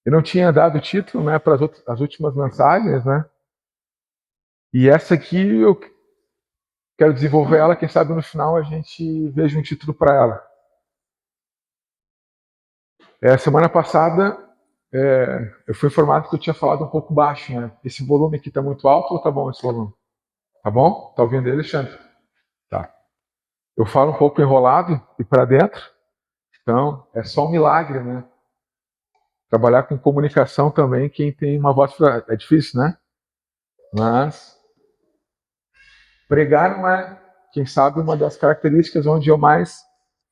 Eu não tinha dado título, né, para as últimas mensagens, né? E essa aqui eu quero desenvolver ela, quem sabe no final a gente veja um título para ela. Semana passada eu fui informado que eu tinha falado um pouco baixo, né? Esse volume aqui está muito alto ou tá bom esse volume? Tá bom? Tá ouvindo ele, Alexandre? Tá. Eu falo um pouco enrolado e para dentro, então é só um milagre, né? Trabalhar com comunicação também, quem tem uma voz é difícil, né? Mas pregar não é, quem sabe, uma das características onde eu mais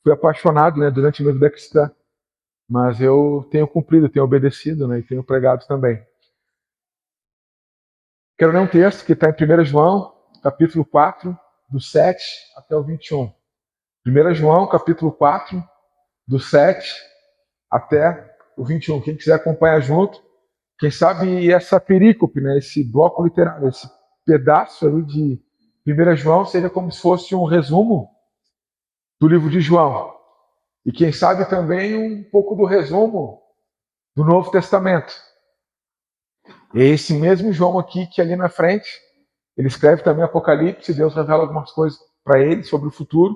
fui apaixonado, né, durante a minha vida cristã. Mas eu tenho cumprido, tenho obedecido, né, e tenho pregado também. Quero ler um texto que está em 1 João, capítulo 4, do 7 até o 21. 1 João, capítulo 4, do 7 até o 21. Quem quiser acompanhar junto, quem sabe essa perícope, né, esse bloco literário, esse pedaço ali de 1 João seja como se fosse um resumo do livro de João. E quem sabe também um pouco do resumo do Novo Testamento. É esse mesmo João aqui que ali na frente, ele escreve também Apocalipse, Deus revela algumas coisas para ele sobre o futuro.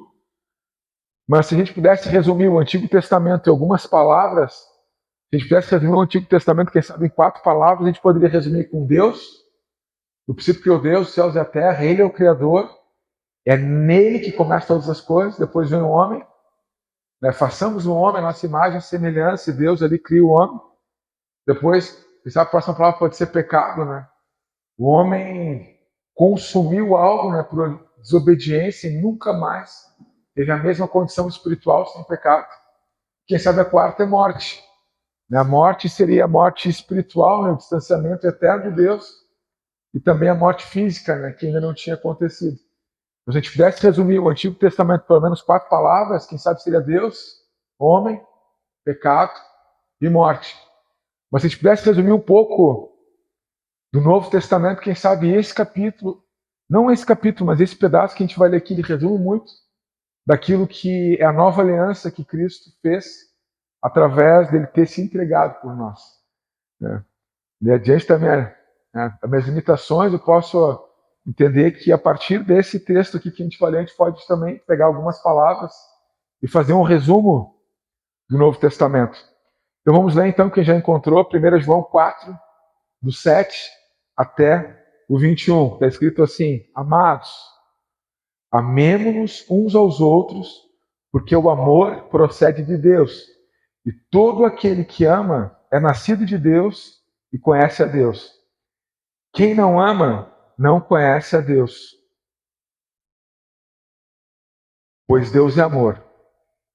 Mas se a gente pudesse resumir o Antigo Testamento em algumas palavras, se a gente pudesse resumir o Antigo Testamento, quem sabe em 4 palavras, a gente poderia resumir com Deus. No princípio criou Deus, os céus e a terra, ele é o Criador, é nele que começam todas as coisas, depois vem o homem, né? Façamos o homem a nossa imagem e semelhança, e Deus ali cria o homem. Depois, a próxima palavra pode ser pecado, né? O homem consumiu algo, né, por desobediência e nunca mais teve a mesma condição espiritual sem pecado. Quem sabe a quarta é morte. A morte seria a morte espiritual, né, o distanciamento eterno de Deus, e também a morte física, né, que ainda não tinha acontecido. Se a gente pudesse resumir o Antigo Testamento em pelo menos 4 palavras, quem sabe seria Deus, homem, pecado e morte. Mas se a gente pudesse resumir um pouco do Novo Testamento, quem sabe esse capítulo, não esse capítulo, mas esse pedaço que a gente vai ler aqui, ele resume muito daquilo que é a nova aliança que Cristo fez através dele ter se entregado por nós. E diante das minhas limitações, eu posso entender que a partir desse texto aqui que a gente vai ler, a gente pode também pegar algumas palavras e fazer um resumo do Novo Testamento. Então vamos ler então, quem já encontrou, 1 João 4, do 7 até o 21. Está escrito assim: Amados, amemo-nos uns aos outros, porque o amor procede de Deus. E todo aquele que ama é nascido de Deus e conhece a Deus. Quem não ama não conhece a Deus, pois Deus é amor.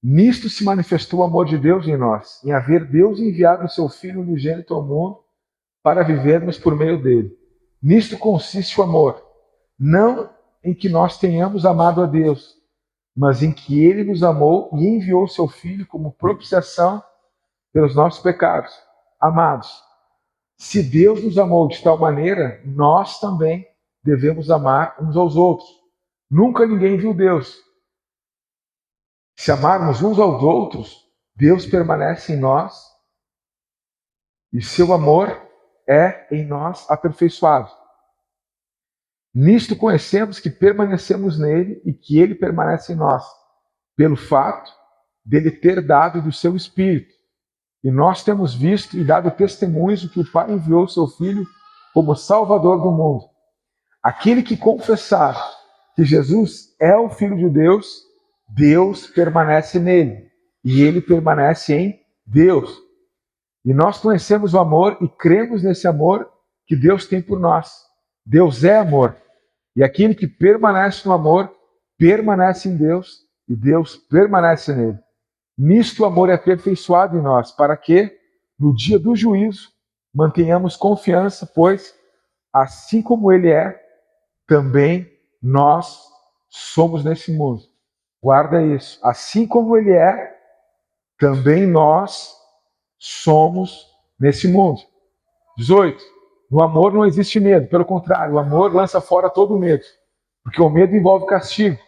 Nisto se manifestou o amor de Deus em nós, em haver Deus enviado o seu Filho unigênito ao mundo para vivermos por meio dele. Nisto consiste o amor, não em que nós tenhamos amado a Deus, mas em que ele nos amou e enviou o seu Filho como propiciação pelos nossos pecados. Amados, se Deus nos amou de tal maneira, nós também devemos amar uns aos outros. Nunca ninguém viu Deus. Se amarmos uns aos outros, Deus permanece em nós e seu amor é em nós aperfeiçoado. Nisto conhecemos que permanecemos nele e que ele permanece em nós, pelo fato dele ter dado do seu Espírito. E nós temos visto e dado testemunhos que o Pai enviou o seu Filho como Salvador do mundo. Aquele que confessar que Jesus é o Filho de Deus, Deus permanece nele e ele permanece em Deus. E nós conhecemos o amor e cremos nesse amor que Deus tem por nós. Deus é amor. E aquele que permanece no amor, permanece em Deus e Deus permanece nele. Nisto o amor é aperfeiçoado em nós, para que, no dia do juízo, mantenhamos confiança, pois, assim como ele é, também nós somos nesse mundo. Guarda isso. Assim como ele é, também nós somos nesse mundo. 18. No amor não existe medo. Pelo contrário, o amor lança fora todo medo. Porque o medo envolve castigo.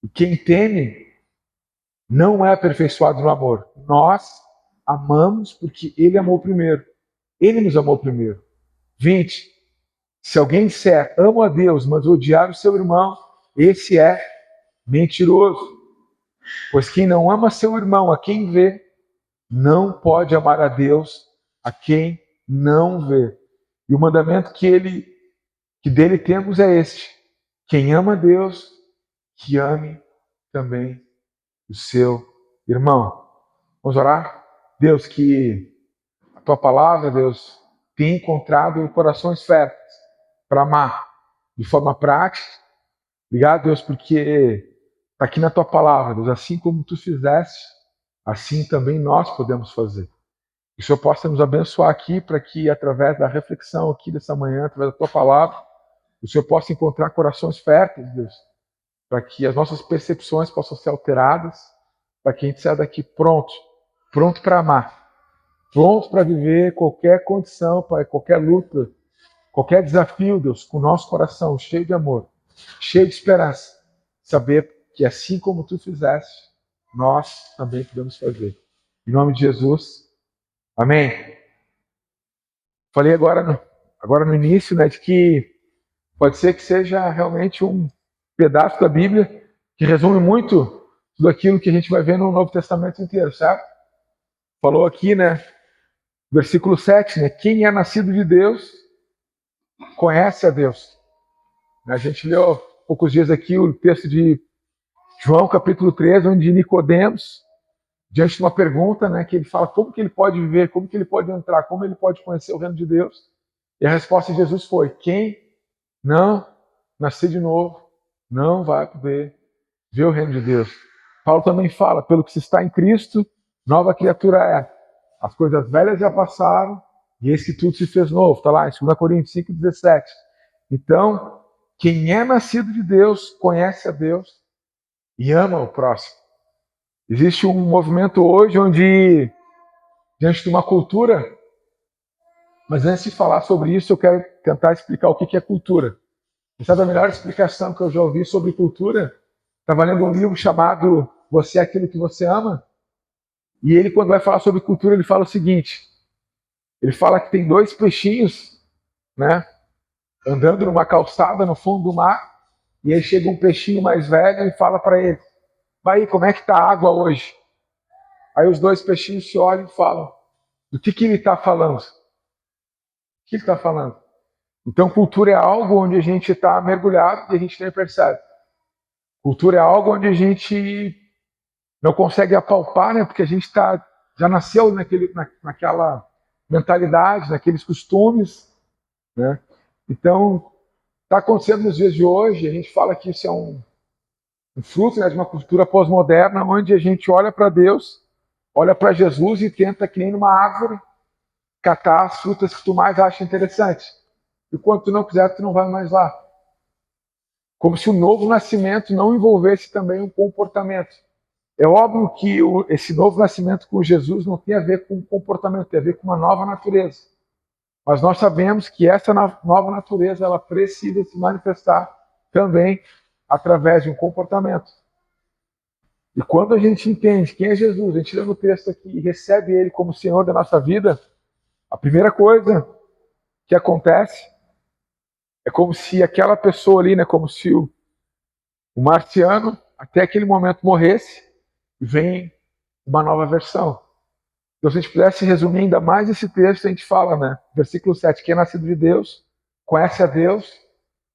E quem teme não é aperfeiçoado no amor. Nós amamos porque Ele amou primeiro. Ele nos amou primeiro. 20. Se alguém disser, amo a Deus, mas odiar o seu irmão, esse é mentiroso. Pois quem não ama seu irmão, a quem vê, não pode amar a Deus, a quem não vê. E o mandamento que dele temos é este: quem ama a Deus, que ame também o seu irmão. Vamos orar? Deus, que a tua palavra, Deus, tenha encontrado corações férteis para amar de forma prática. Obrigado, Deus, porque está aqui na tua palavra, Deus, assim como tu fizeste, assim também nós podemos fazer. Que o Senhor possa nos abençoar aqui para que, através da reflexão aqui dessa manhã, através da tua palavra, o Senhor possa encontrar corações férteis, Deus, para que as nossas percepções possam ser alteradas, para que a gente saia daqui pronto para amar, pronto para viver qualquer condição, para qualquer luta, qualquer desafio, Deus, com o nosso coração cheio de amor, cheio de esperança, saber que assim como tu fizeste, nós também podemos fazer. Em nome de Jesus, amém. Falei agora no início, né, de que pode ser que seja realmente um pedaço da Bíblia que resume muito tudo aquilo que a gente vai ver no Novo Testamento inteiro, certo? Falou aqui, né, versículo 7, né, quem é nascido de Deus conhece a Deus. A gente leu há poucos dias aqui o texto de João, capítulo 13, onde Nicodemos, diante de uma pergunta, né, que ele fala como que ele pode viver, como que ele pode entrar, como ele pode conhecer o reino de Deus. E a resposta de Jesus foi: quem não nascer de novo não vai poder ver o reino de Deus. Paulo também fala: pelo que se está em Cristo, nova criatura é. As coisas velhas já passaram e eis que tudo se fez novo. Está lá em 2 Coríntios 5,17. Então, quem é nascido de Deus conhece a Deus e ama o próximo. Existe um movimento hoje onde, diante de uma cultura, mas antes de falar sobre isso, eu quero tentar explicar o que é cultura. E sabe a melhor explicação que eu já ouvi sobre cultura? Estava lendo um livro chamado Você é Aquilo que Você Ama, e ele, quando vai falar sobre cultura, ele fala o seguinte: ele fala que tem dois peixinhos, né, andando numa calçada no fundo do mar, e aí chega um peixinho mais velho e fala para ele: vai aí, como é que está a água hoje? Aí os dois peixinhos se olham e falam: do que ele está falando? O que ele está falando? Então, cultura é algo onde a gente está mergulhado e a gente nem percebe. Cultura é algo onde a gente não consegue apalpar, né? Porque a gente já nasceu naquela mentalidade, naqueles costumes, né? Então, está acontecendo nos dias de hoje, a gente fala que isso é um fruto, né, de uma cultura pós-moderna, onde a gente olha para Deus, olha para Jesus e tenta, que nem numa árvore, catar as frutas que tu mais acha interessante. E quando tu não quiser, tu não vai mais lá. Como se o novo nascimento não envolvesse também um comportamento. É óbvio que esse novo nascimento com Jesus não tem a ver com comportamento, tem a ver com uma nova natureza. Mas nós sabemos que essa nova natureza ela precisa se manifestar também através de um comportamento. E quando a gente entende quem é Jesus, a gente lê no texto aqui e recebe Ele como Senhor da nossa vida, a primeira coisa que acontece é como se aquela pessoa ali, né, como se o marciano até aquele momento morresse e vem uma nova versão. Então, se a gente pudesse resumir ainda mais esse texto, a gente fala, né, versículo 7, quem é nascido de Deus, conhece a Deus,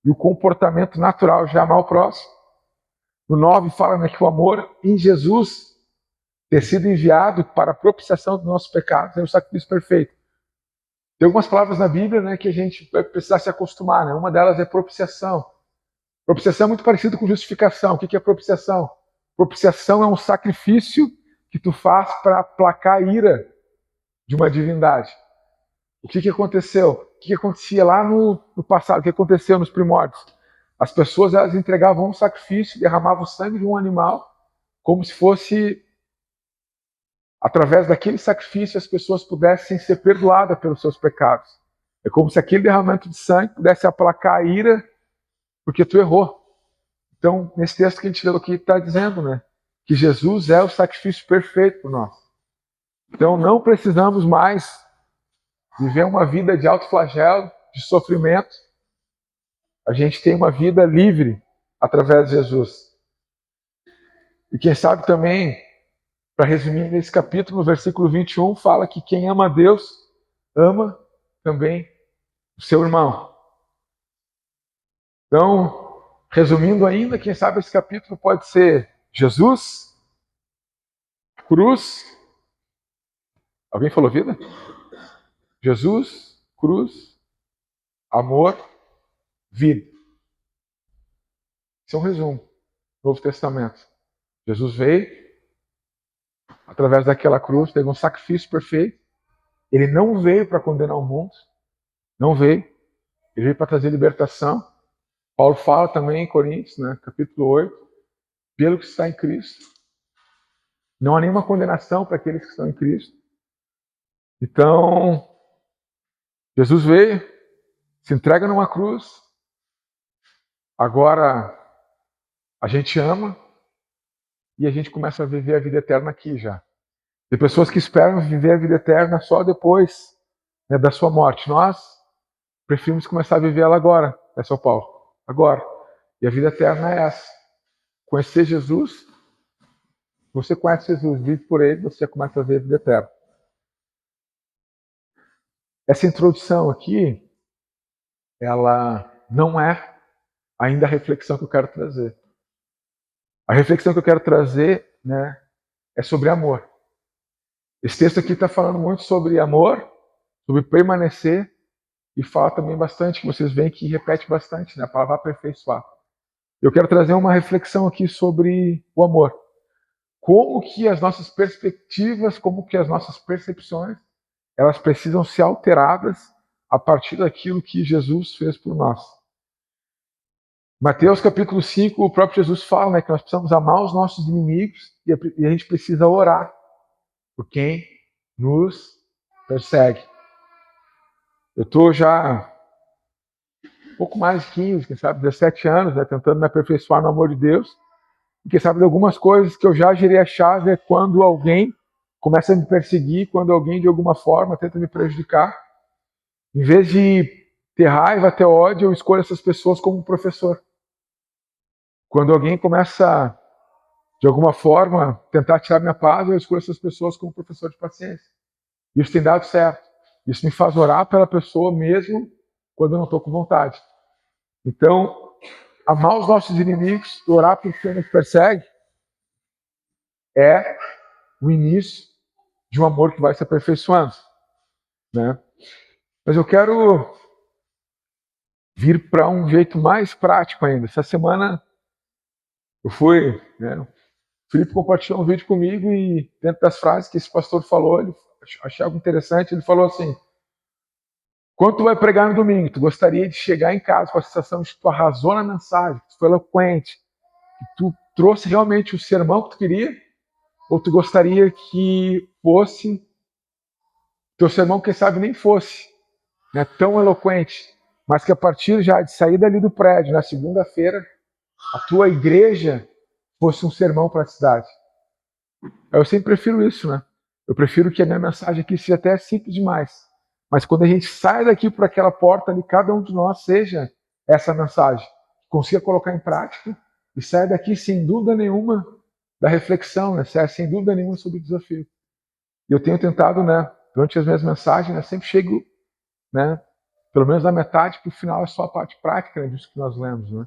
e o comportamento natural já ama o próximo. No 9 fala, né, que o amor em Jesus ter sido enviado para a propiciação dos nossos pecados é o sacrifício perfeito. Tem algumas palavras na Bíblia, né, que a gente vai precisar se acostumar, né? Uma delas é propiciação. Propiciação é muito parecido com justificação. O que é propiciação? Propiciação é um sacrifício que tu faz para aplacar a ira de uma divindade. O que aconteceu? O que acontecia lá no passado? O que aconteceu nos primórdios? As pessoas elas entregavam um sacrifício, derramavam o sangue de um animal, como se fosse, através daquele sacrifício, as pessoas pudessem ser perdoadas pelos seus pecados. É como se aquele derramamento de sangue pudesse aplacar a ira, porque tu errou. Então, nesse texto que a gente leu aqui, está dizendo, né, que Jesus é o sacrifício perfeito por nós. Então não precisamos mais viver uma vida de autoflagelo, de sofrimento. A gente tem uma vida livre através de Jesus. E quem sabe também, para resumir nesse capítulo, no versículo 21, fala que quem ama a Deus, ama também o seu irmão. Então, resumindo ainda, quem sabe esse capítulo pode ser Jesus, cruz. Alguém falou vida? Jesus, cruz, amor, vida. Esse é um resumo do Novo Testamento. Jesus veio, através daquela cruz, teve um sacrifício perfeito. Ele não veio para condenar o mundo, não veio. Ele veio para trazer libertação. Paulo fala também em Coríntios, né, capítulo 8, pelo que está em Cristo. Não há nenhuma condenação para aqueles que estão em Cristo. Então, Jesus veio, se entrega numa cruz. Agora, a gente ama e a gente começa a viver a vida eterna aqui já. Tem pessoas que esperam viver a vida eterna só depois, né, da sua morte. Nós preferimos começar a viver ela agora, né, São Paulo? Agora. E a vida eterna é essa. Conhecer Jesus. Você conhece Jesus, vive por ele, você começa a ver a vida eterna. Essa introdução aqui, ela não é ainda a reflexão que eu quero trazer. A reflexão que eu quero trazer, né, é sobre amor. Esse texto aqui está falando muito sobre amor, sobre permanecer, e fala também bastante, que vocês veem que repete bastante, né, a palavra aperfeiçoar. Eu quero trazer uma reflexão aqui sobre o amor. Como que as nossas perspectivas, como que as nossas percepções, elas precisam ser alteradas a partir daquilo que Jesus fez por nós. Mateus capítulo 5, o próprio Jesus fala, né, que nós precisamos amar os nossos inimigos e a gente precisa orar por quem nos persegue. Eu estou já um pouco mais de 15, quem sabe 17 anos, né, tentando me aperfeiçoar no amor de Deus. E quem sabe de algumas coisas que eu já girei a chave é quando alguém começa a me perseguir, quando alguém de alguma forma tenta me prejudicar. Em vez de ter raiva, ter ódio, eu escolho essas pessoas como professor. Quando alguém começa, de alguma forma, tentar tirar minha paz, eu escolho essas pessoas como professor de paciência. Isso tem dado certo. Isso me faz orar pela pessoa mesmo quando eu não estou com vontade. Então, amar os nossos inimigos, orar por quem nos persegue, é o início de um amor que vai se aperfeiçoando, né? Mas eu quero vir para um jeito mais prático ainda. Essa semana eu fui, né, o Felipe compartilhou um vídeo comigo e dentro das frases que esse pastor falou, ele achei algo interessante, ele falou assim: quando tu vai pregar no domingo, tu gostaria de chegar em casa com a sensação de que tu arrasou na mensagem, que tu foi eloquente, que tu trouxe realmente o sermão que tu queria? Ou tu gostaria que fosse teu sermão, quem sabe nem fosse, né, tão eloquente, mas que a partir já de sair dali do prédio, na segunda-feira, a tua igreja fosse um sermão para a cidade? Eu sempre prefiro isso, né? Eu prefiro que a minha mensagem aqui seja até simples demais, mas quando a gente sai daqui por aquela porta ali, cada um de nós seja essa mensagem, consiga colocar em prática e saia daqui sem dúvida nenhuma da reflexão, né? Saia sem dúvida nenhuma sobre o desafio. E eu tenho tentado, né, durante as minhas mensagens, né, sempre chego, né, pelo menos na metade, para o final é só a parte prática, né, disso que nós lemos, né.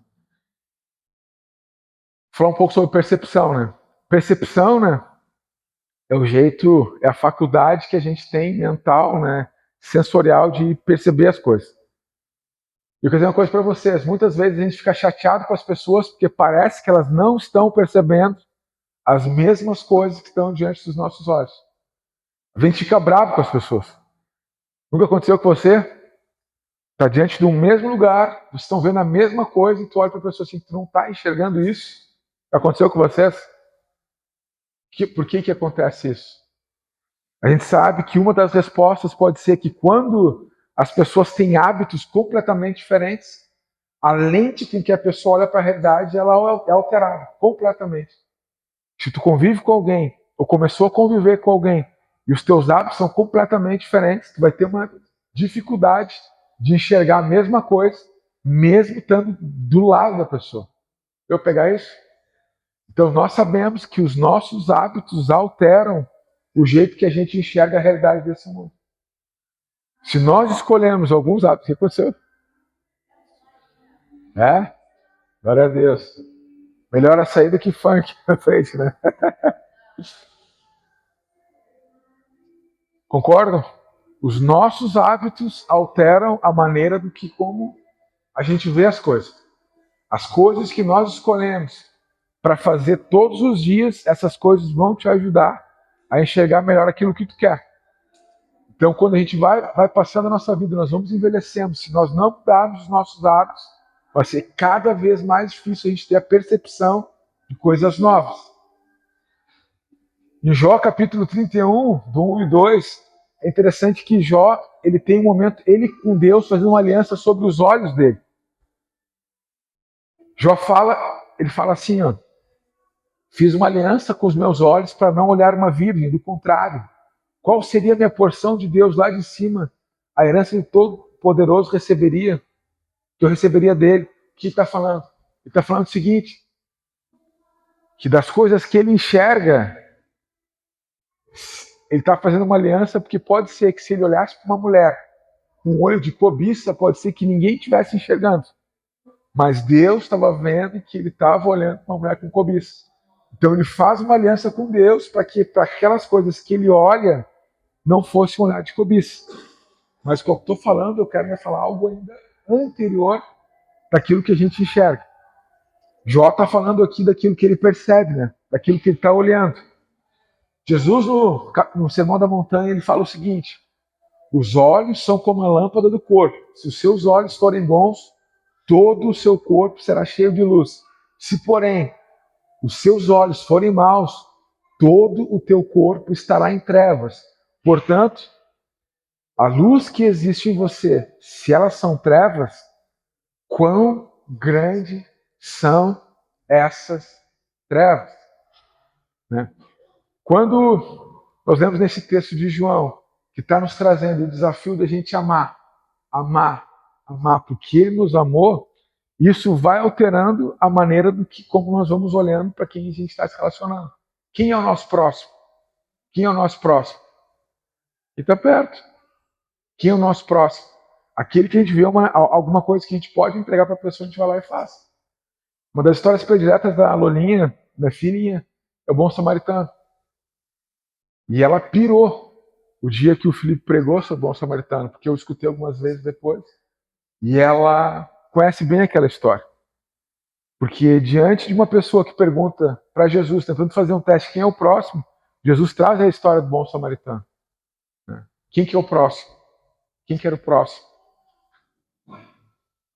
Falar um pouco sobre percepção, né. Percepção, né, é o jeito, é a faculdade que a gente tem mental, né, sensorial de perceber as coisas. E eu quero dizer uma coisa para vocês: muitas vezes a gente fica chateado com as pessoas porque parece que elas não estão percebendo as mesmas coisas que estão diante dos nossos olhos. A gente fica bravo com as pessoas. Nunca aconteceu com você? Está diante de um mesmo lugar, vocês estão vendo a mesma coisa e tu olha para a pessoa assim, tu não está enxergando isso? Aconteceu com vocês? Por que acontece isso? A gente sabe que uma das respostas pode ser que quando as pessoas têm hábitos completamente diferentes, a lente com que a pessoa olha para a realidade, ela é alterada completamente. Se tu convive com alguém, ou começou a conviver com alguém, e os teus hábitos são completamente diferentes, tu vai ter uma dificuldade de enxergar a mesma coisa, mesmo estando do lado da pessoa. Eu pegar isso? Então nós sabemos que os nossos hábitos alteram o jeito que a gente enxerga a realidade desse mundo. Se nós escolhemos alguns hábitos, o que aconteceu? Glória a Deus. Melhor a saída que funk na frente, né? Concordam? Os nossos hábitos alteram a maneira do que como a gente vê as coisas. As coisas que nós escolhemos para fazer todos os dias, essas coisas vão te ajudar a enxergar melhor aquilo que tu quer. Então, quando a gente vai passando a nossa vida, nós vamos envelhecendo. Se nós não mudarmos os nossos hábitos, vai ser cada vez mais difícil a gente ter a percepção de coisas novas. Em Jó, capítulo 31, do 1 e 2, é interessante que Jó, ele tem um momento, ele com Deus, fazendo uma aliança sobre os olhos dele. Jó ele fala assim, ó, fiz uma aliança com os meus olhos para não olhar uma virgem, do contrário. Qual seria a minha porção de Deus lá de cima? A herança de Todo-Poderoso receberia, que eu receberia dele. O que ele está falando? Ele está falando o seguinte, que das coisas que ele enxerga, ele está fazendo uma aliança porque pode ser que se ele olhasse para uma mulher com um olho de cobiça, pode ser que ninguém estivesse enxergando. Mas Deus estava vendo que ele estava olhando para uma mulher com cobiça. Então ele faz uma aliança com Deus para que para aquelas coisas que ele olha não fosse um olhar de cobiça. Mas quando eu estou falando, eu quero falar algo ainda anterior daquilo que a gente enxerga. Jó está falando aqui daquilo que ele percebe, né? Daquilo que ele está olhando. Jesus, no Sermão da Montanha, ele fala o seguinte, os olhos são como a lâmpada do corpo. Se os seus olhos forem bons, todo o seu corpo será cheio de luz. Se, porém, os seus olhos forem maus, todo o teu corpo estará em trevas. Portanto, a luz que existe em você, se elas são trevas, quão grande são essas trevas? Né? Quando nós lemos nesse texto de João, que está nos trazendo o desafio da gente amar, porque ele nos amou, isso vai alterando a maneira do que como nós vamos olhando para quem a gente está se relacionando. Quem é o nosso próximo? Quem é o nosso próximo? Quem está perto. Quem é o nosso próximo? Aquele que a gente vê alguma coisa que a gente pode entregar para a pessoa, a gente vai lá e faz. Uma das histórias prediletas da Lolinha, da filhinha, é o Bom Samaritano. E ela pirou o dia que o Felipe pregou sobre o Bom Samaritano, porque eu escutei algumas vezes depois. E ela conhece bem aquela história. Porque diante de uma pessoa que pergunta para Jesus, tentando fazer um teste, quem é o próximo? Jesus traz a história do Bom Samaritano. Quem que é o próximo? Quem que era o próximo?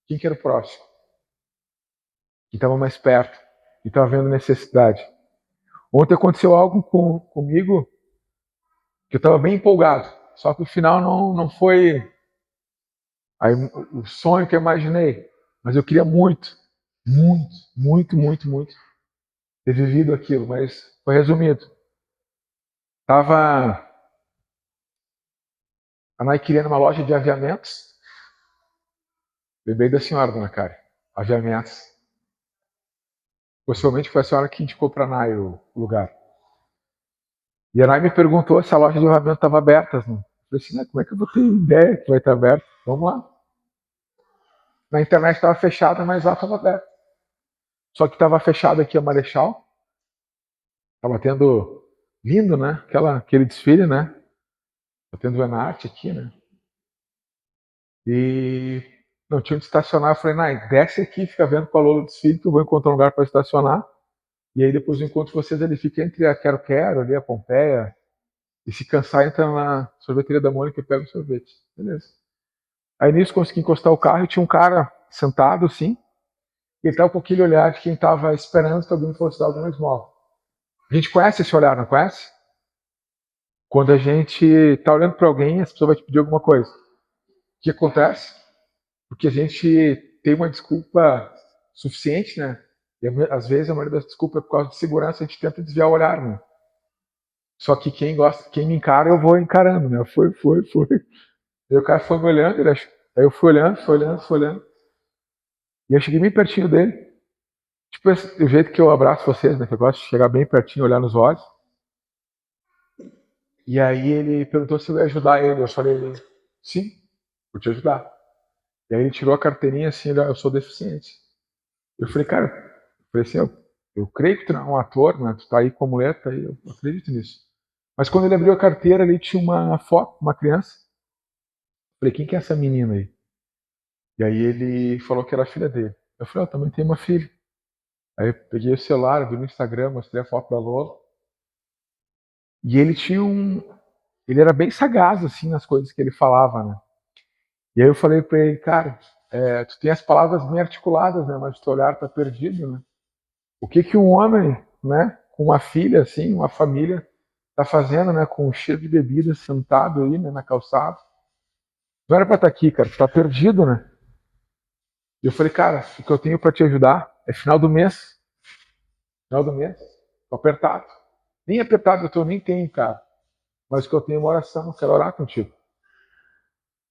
Quem que era o próximo? Quem estava mais perto, quem estava vendo necessidade. Ontem aconteceu algo comigo que eu estava bem empolgado, só que o final não foi o sonho que eu imaginei, mas eu queria muito ter vivido aquilo, mas foi resumido. A Nai queria numa loja de aviamentos, lembrei da senhora, dona Karen, aviamentos. Possivelmente foi a senhora que indicou para a Nai o lugar. E a Nai me perguntou se a loja de aviamentos estava aberta. Eu falei assim, como é que eu vou ter ideia que vai estar aberta? Vamos lá. Na internet estava fechada, mas lá estava aberta. Só que estava fechado aqui a Marechal. Estava tendo, lindo, né? Aquele desfile, né? Estava tendo o Enarte aqui, né? E não tinha onde estacionar. Eu falei, Nai, desce aqui, fica vendo qual é o desfile, que eu vou encontrar um lugar para estacionar. E aí depois eu encontro vocês ali. Fica entre a Quero-Quero, ali a Pompeia. E se cansar, entra na sorveteria da Mônica e pega o sorvete. Beleza. Aí nisso consegui encostar o carro e tinha um cara sentado assim. E ele estava com aquele olhar de quem estava esperando que alguém fosse dar alguma esmola. A gente conhece esse olhar, não conhece? Quando a gente está olhando para alguém, essa pessoa vai te pedir alguma coisa. O que acontece? Porque a gente tem uma desculpa suficiente, né? E às vezes a maioria das desculpas é por causa de segurança, a gente tenta desviar o olhar, né? Só que quem me encara, eu vou encarando, né? Foi. Aí o cara foi me olhando, aí eu fui olhando. E eu cheguei bem pertinho dele. Tipo, o jeito que eu abraço vocês, né? Que eu gosto de chegar bem pertinho, olhar nos olhos. E aí ele perguntou se eu ia ajudar ele. Eu falei, sim, vou te ajudar. E aí ele tirou a carteirinha assim, eu sou deficiente. Eu falei, cara, assim, eu creio que tu não é um ator, né? Tu tá aí com a mulher, tá aí, eu acredito nisso. Mas quando ele abriu a carteira, ali tinha uma foto, uma criança. Eu falei, quem que é essa menina aí? E aí ele falou que era a filha dele. Eu falei, eu também tenho uma filha. Aí eu peguei o celular, vi no Instagram, mostrei a foto da Lola. E ele tinha ele era bem sagaz, assim, nas coisas que ele falava, né? E aí eu falei pra ele, cara, tu tem as palavras bem articuladas, né? Mas o teu olhar tá perdido, né? O que que um homem, né, com uma filha, assim, uma família, tá fazendo, né, com um cheiro de bebida, sentado aí, né, na calçada? Não era pra estar aqui, cara, tu tá perdido, né? E eu falei, cara, o que eu tenho pra te ajudar é final do mês, tô apertado. Nem apertado eu tô, nem tenho, cara. Mas o que eu tenho é uma oração, eu quero orar contigo.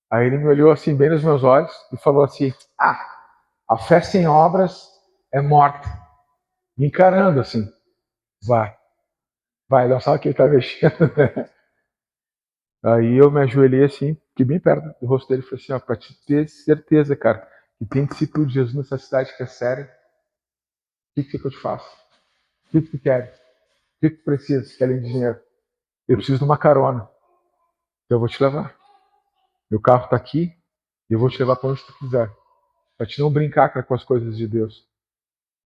Aí ele me olhou assim, bem nos meus olhos, e falou assim, a fé sem obras é morta. Me encarando assim, vai, não sabe o que ele tá mexendo, né? Aí eu me ajoelhei assim, fiquei bem perto do rosto dele e falei assim, pra te ter certeza, cara, que tem discípulo de Jesus nessa cidade que é séria, o que eu te faço? O que tu quer? O que tu precisa, que além de dinheiro? Eu preciso de uma carona, então eu vou te levar. Meu carro tá aqui, e eu vou te levar pra onde tu quiser. Pra te não brincar, cara, com as coisas de Deus.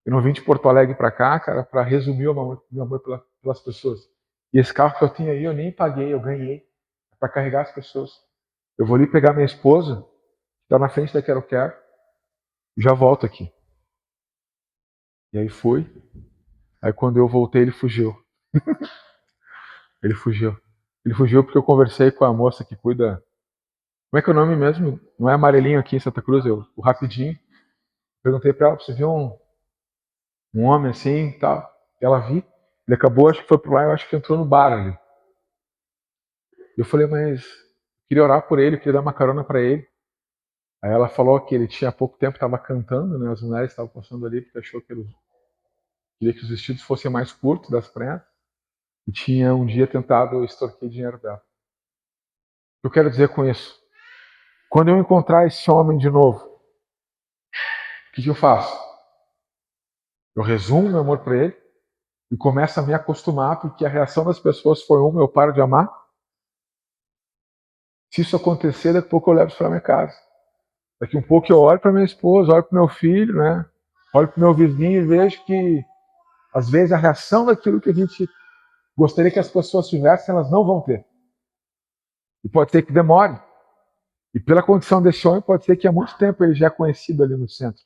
Eu não vim de Porto Alegre pra cá, cara, pra resumir o meu amor pelas pessoas. E esse carro que eu tenho aí, eu nem paguei, eu ganhei. É pra carregar as pessoas. Eu vou ali pegar minha esposa, que tá na frente da Quero Quero, e já volto aqui. E aí fui. Aí quando eu voltei, ele fugiu. Ele fugiu. Ele fugiu porque eu conversei com a moça que cuida. Como é que é o nome mesmo? Não é amarelinho aqui em Santa Cruz, o Rapidinho. Perguntei pra ela, você viu um homem assim e tal? Ela vi. Ele acabou, acho que foi pro lá, eu acho que entrou no bar ali. Eu falei, mas queria orar por ele, queria dar uma carona para ele. Aí ela falou que ele tinha pouco tempo, estava cantando, né? As mulheres estavam passando ali porque achou que ele queria que os vestidos fossem mais curtos das prendas. E tinha um dia tentado extorquir dinheiro dela. O que eu quero dizer com isso? Quando eu encontrar esse homem de novo, o que eu faço? Eu resumo meu amor para ele e começo a me acostumar porque a reação das pessoas foi uma, eu paro de amar. Se isso acontecer, daqui a pouco eu levo isso para minha casa. Daqui um pouco eu olho para minha esposa, olho para meu filho, né? Olho para meu vizinho e vejo que às vezes a reação daquilo que a gente gostaria que as pessoas tivessem, elas não vão ter. E pode ser que demore. E pela condição desse homem, pode ser que há muito tempo ele já é conhecido ali no centro.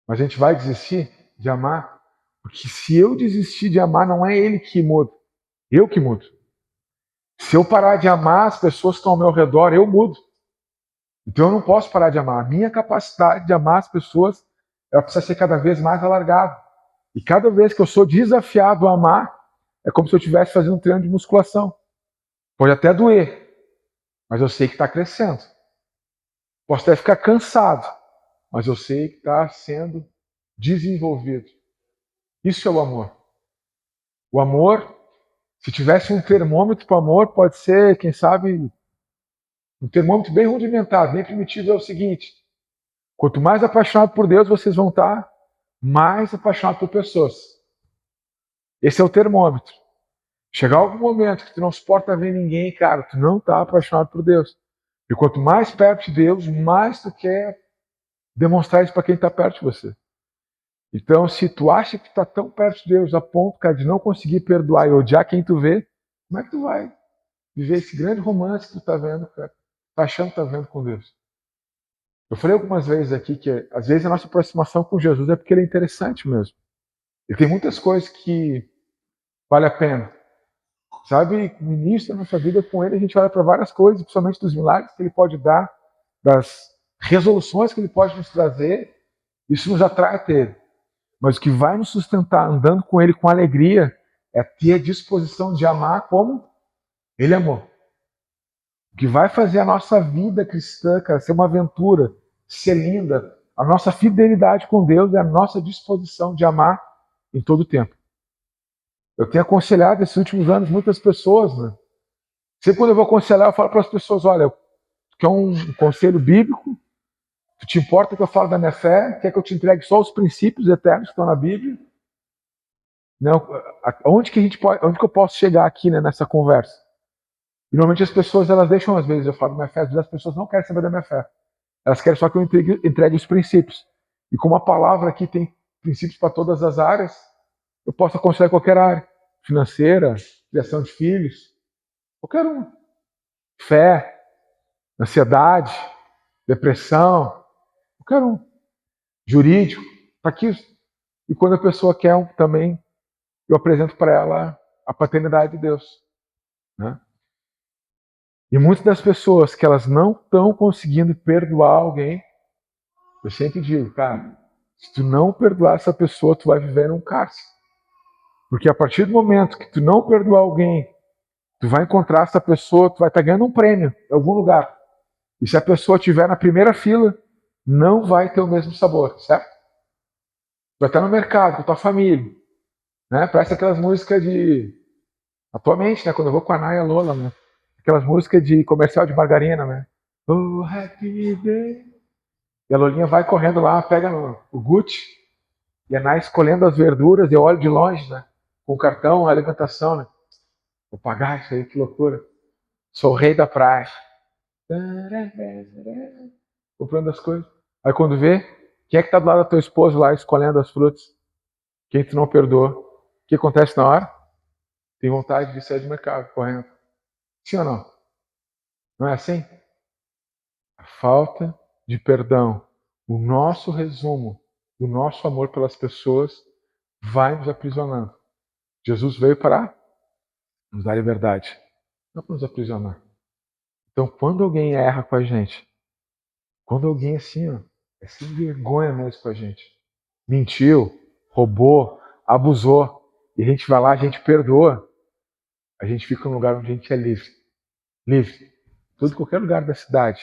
Mas a gente vai desistir de amar, porque se eu desistir de amar, não é ele que muda, eu que mudo. Se eu parar de amar, as pessoas que estão ao meu redor, eu mudo. Então eu não posso parar de amar. A minha capacidade de amar as pessoas, ela precisa ser cada vez mais alargada. E cada vez que eu sou desafiado a amar, é como se eu estivesse fazendo um treino de musculação. Pode até doer, mas eu sei que está crescendo. Posso até ficar cansado, mas eu sei que está sendo desenvolvido. Isso é o amor. O amor, se tivesse um termômetro para o amor, pode ser, quem sabe, um termômetro bem rudimentar, bem primitivo, é o seguinte: quanto mais apaixonado por Deus vocês vão estar, mais apaixonado por pessoas. Esse é o termômetro. Chegar algum momento que tu não suporta ver ninguém, cara, tu não está apaixonado por Deus. E quanto mais perto de Deus, mais tu quer demonstrar isso para quem está perto de você. Então, se tu acha que está tão perto de Deus a ponto, cara, de não conseguir perdoar e odiar quem tu vê, como é que tu vai viver esse grande romance que tu está vendo, cara? Tá achando que está vendo com Deus? Eu falei algumas vezes aqui que às vezes a nossa aproximação com Jesus é porque ele é interessante mesmo. Ele tem muitas coisas que vale a pena. Sabe, no início da nossa vida com ele, a gente olha para várias coisas, principalmente dos milagres que ele pode dar, das resoluções que ele pode nos trazer. Isso nos atrai até ele. Mas o que vai nos sustentar andando com ele com alegria é ter a disposição de amar como Ele amou. O que vai fazer a nossa vida cristã, cara, ser uma aventura, ser linda, a nossa fidelidade com Deus é a nossa disposição de amar em todo o tempo. Eu tenho aconselhado esses últimos anos muitas pessoas, né? Sempre quando eu vou aconselhar, eu falo para as pessoas, olha, quer um conselho bíblico? Tu te importa que eu falo da minha fé? Quer que eu te entregue só os princípios eternos que estão na Bíblia? Não, onde que eu posso chegar aqui, né, nessa conversa? E normalmente as pessoas, elas deixam, às vezes, eu falo da minha fé, às vezes as pessoas não querem saber da minha fé. Elas querem só que eu entregue os princípios. E como a palavra aqui tem princípios para todas as áreas, eu posso aconselhar qualquer área. Financeira, criação de filhos, qualquer um. Fé, ansiedade, depressão, qualquer um. Jurídico, tá aqui. E quando a pessoa quer também, eu apresento para ela a paternidade de Deus, né? E muitas das pessoas que elas não estão conseguindo perdoar alguém, eu sempre digo, cara, se tu não perdoar essa pessoa, tu vai viver num cárcere. Porque a partir do momento que tu não perdoar alguém, tu vai encontrar essa pessoa, tu vai estar ganhando um prêmio em algum lugar. E se a pessoa estiver na primeira fila, não vai ter o mesmo sabor, certo? Vai estar no mercado com tua família, né? Parece aquelas músicas de... Atualmente, né? Quando eu vou com a Naya Lola, né? Aquelas músicas de comercial de margarina, né? Oh, happy day. E a Lolinha vai correndo lá, pega o Gucci, e a Naya escolhendo as verduras, e eu olho de longe, né? Com o cartão, a alimentação, né? Vou pagar isso aí, que loucura. Sou o rei da praia. Comprando as coisas. Aí quando vê, quem é que tá do lado da tua esposa lá escolhendo as frutas? Quem tu não perdoou? O que acontece na hora? Tem vontade de sair do mercado correndo. Sim ou não? Não é assim? A falta de perdão, o nosso resumo do nosso amor pelas pessoas vai nos aprisionando. Jesus veio para nos dar liberdade, não para nos aprisionar. Então, quando alguém erra com a gente, quando alguém assim, ó, é sem vergonha mesmo com a gente, mentiu, roubou, abusou, e a gente vai lá, a gente perdoa, a gente fica num lugar onde a gente é livre. Livre. Todo qualquer lugar da cidade,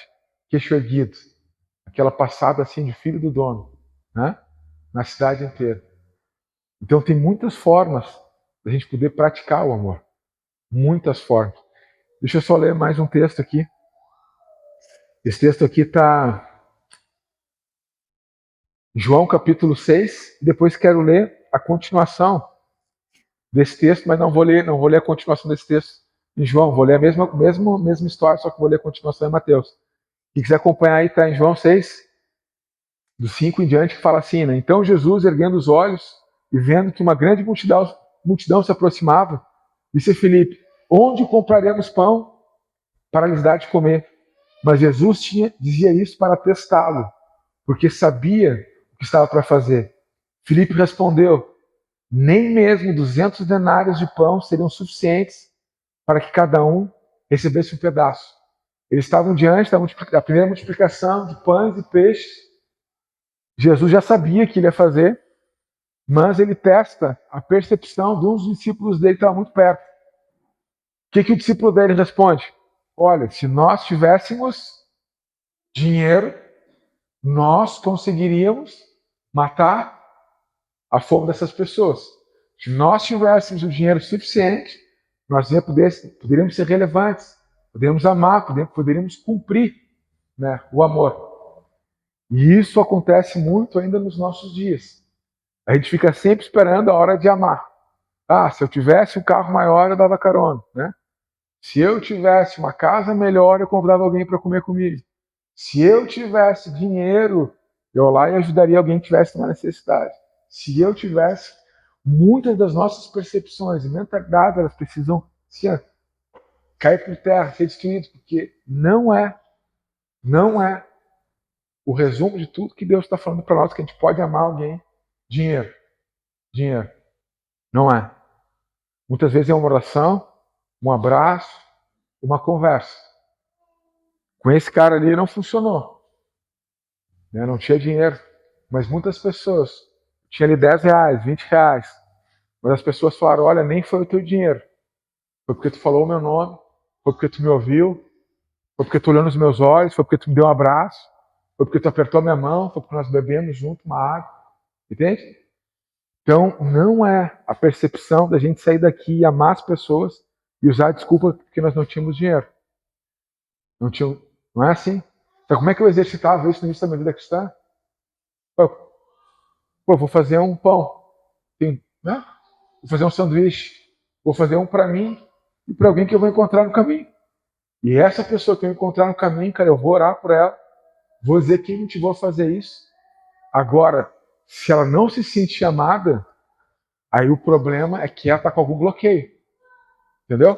queixo erguido, aquela passada assim de filho do dono, né? Na cidade inteira. Então tem muitas formas da gente poder praticar o amor. Muitas formas. Deixa eu só ler mais um texto aqui. Esse texto aqui está em João capítulo 6. Depois quero ler a continuação desse texto, mas não vou ler a continuação desse texto em João. Vou ler a mesma história, só que vou ler a continuação em Mateus. Quem quiser acompanhar aí, está em João 6, do 5 em diante, que fala assim, né? Então Jesus, erguendo os olhos e vendo que uma grande multidão se aproximava, disse a Filipe, onde compraremos pão para lhes dar de comer? Mas Jesus dizia isso para testá-lo, porque sabia o que estava para fazer. Filipe respondeu, nem mesmo 200 denários de pão seriam suficientes para que cada um recebesse um pedaço. Eles estavam diante da primeira multiplicação de pães e peixes. Jesus já sabia que ele ia fazer, mas ele testa a percepção de um dos discípulos dele que estava muito perto. O que o discípulo dele responde? Olha, se nós tivéssemos dinheiro, nós conseguiríamos matar a fome dessas pessoas. Se nós tivéssemos o dinheiro suficiente, nós poderíamos ser relevantes, poderíamos amar, poderíamos cumprir, né, o amor. E isso acontece muito ainda nos nossos dias. A gente fica sempre esperando a hora de amar. Ah, se eu tivesse um carro maior, eu dava carona, né? Se eu tivesse uma casa melhor, eu convidava alguém para comer comigo. Se eu tivesse dinheiro, eu lá e ajudaria alguém que tivesse uma necessidade. Se eu tivesse, muitas das nossas percepções e mentalidades, elas precisam cair por terra, ser destruídas, porque não é o resumo de tudo que Deus está falando para nós, que a gente pode amar alguém. Dinheiro. Não é. Muitas vezes é uma oração, um abraço, uma conversa. Com esse cara ali não funcionou. Não tinha dinheiro. Mas muitas pessoas tinham ali 10 reais, 20 reais. Mas as pessoas falaram, olha, nem foi o teu dinheiro. Foi porque tu falou o meu nome, foi porque tu me ouviu, foi porque tu olhou nos meus olhos, foi porque tu me deu um abraço, foi porque tu apertou minha mão, foi porque nós bebemos junto uma água. Entende? Então, não é a percepção da gente sair daqui e amar as pessoas e usar a desculpa porque nós não tínhamos dinheiro. Não é assim. Então, como é que eu exercitava isso no início da minha vida cristã? Vou fazer um pão. Sim, né? Vou fazer um sanduíche. Vou fazer um para mim e para alguém que eu vou encontrar no caminho. E essa pessoa que eu encontrar no caminho, cara, eu vou orar por ela. Vou dizer quem motivou a fazer isso. Agora, se ela não se sentir amada, aí o problema é que ela está com algum bloqueio. Entendeu?